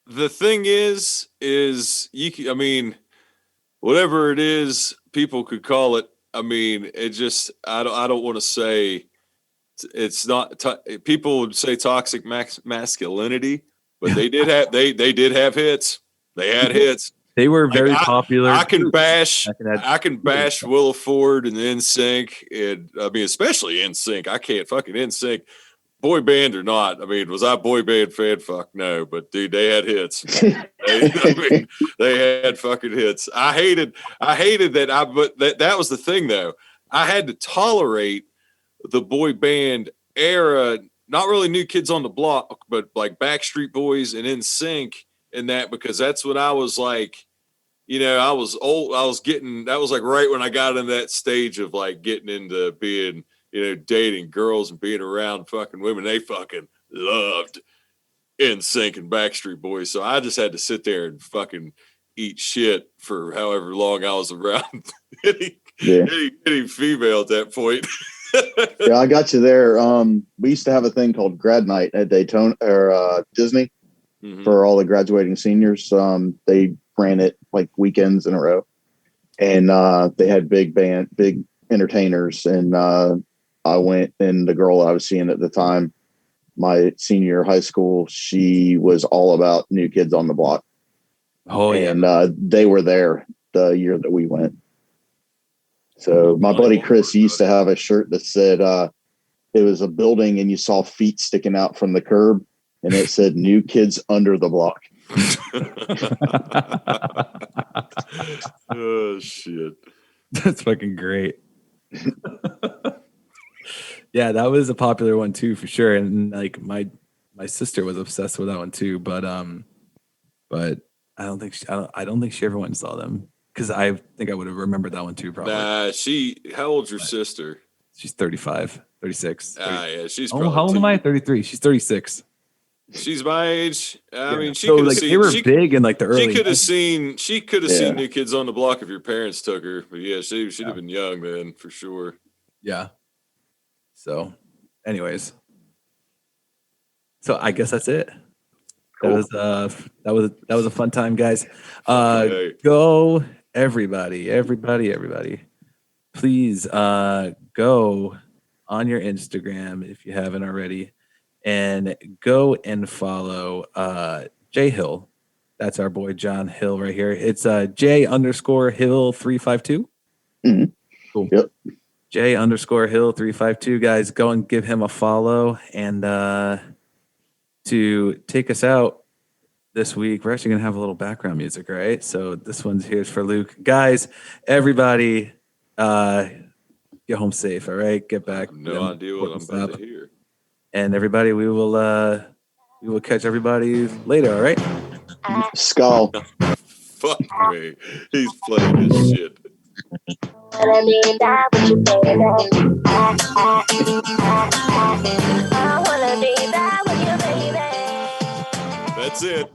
the thing is I mean, whatever it is, people could call it. I mean, it just, I don't want to say it's not, people would say toxic masculinity, but they did have hits. They had hits. They were very popular. I can bash Willa Ford and NSYNC, and I mean, especially NSYNC. I can't fucking NSYNC, boy band or not. I mean, was I a boy band fan? Fuck no. But dude, they had hits. They They had fucking hits. I hated that. But that was the thing though. I had to tolerate the boy band era, not really New Kids on the Block, but like Backstreet Boys and NSYNC and that, because that's when I was like, I was old. That was like right when I got in that stage of like getting into being, dating girls and being around fucking women. They fucking loved NSYNC and Backstreet Boys. So I just had to sit there and fucking eat shit for however long I was around any female at that point. Yeah, I got you there. We used to have a thing called grad night at Daytona or Disney for all the graduating seniors. They ran it like weekends in a row, and they had big entertainers. And I went, and the girl I was seeing at the time, my senior year of high school, she was all about New Kids on the Block. Oh, yeah. And they were there the year that we went. So my buddy Chris used to have a shirt that said it was a building and you saw feet sticking out from the curb, and it said New Kids Under the Block. Oh, shit. That's fucking great. Yeah, that was a popular one too, for sure. And like my sister was obsessed with that one too, but I don't think she ever went and saw them, because I think I would have remembered that one too, probably. Nah, how old's your sister? She's 35, 36. 30. Yeah, she's probably. How old am I? 33. She's 36. She's my age. I mean, she so could like seen, they were big in like the early. She could have seen New Kids on the Block if your parents took her. But yeah, she'd have been young then for sure. Yeah. So, anyways, so I guess that's it. Cool. That was a fun time, guys. Go everybody. Please go on your Instagram if you haven't already, and go and follow J Hill. That's our boy John Hill right here. It's J_Hill 352. Mm-hmm. Cool. Yep. J_Hill 352. Guys, go and give him a follow. And to take us out this week, we're actually gonna have a little background music, right? So this one's here's for Luke. Guys, everybody, get home safe. All right, get back. No idea what I'm about to hear. And everybody, we will catch everybody later. All right. Skull. Fuck me. He's playing this shit. That's it.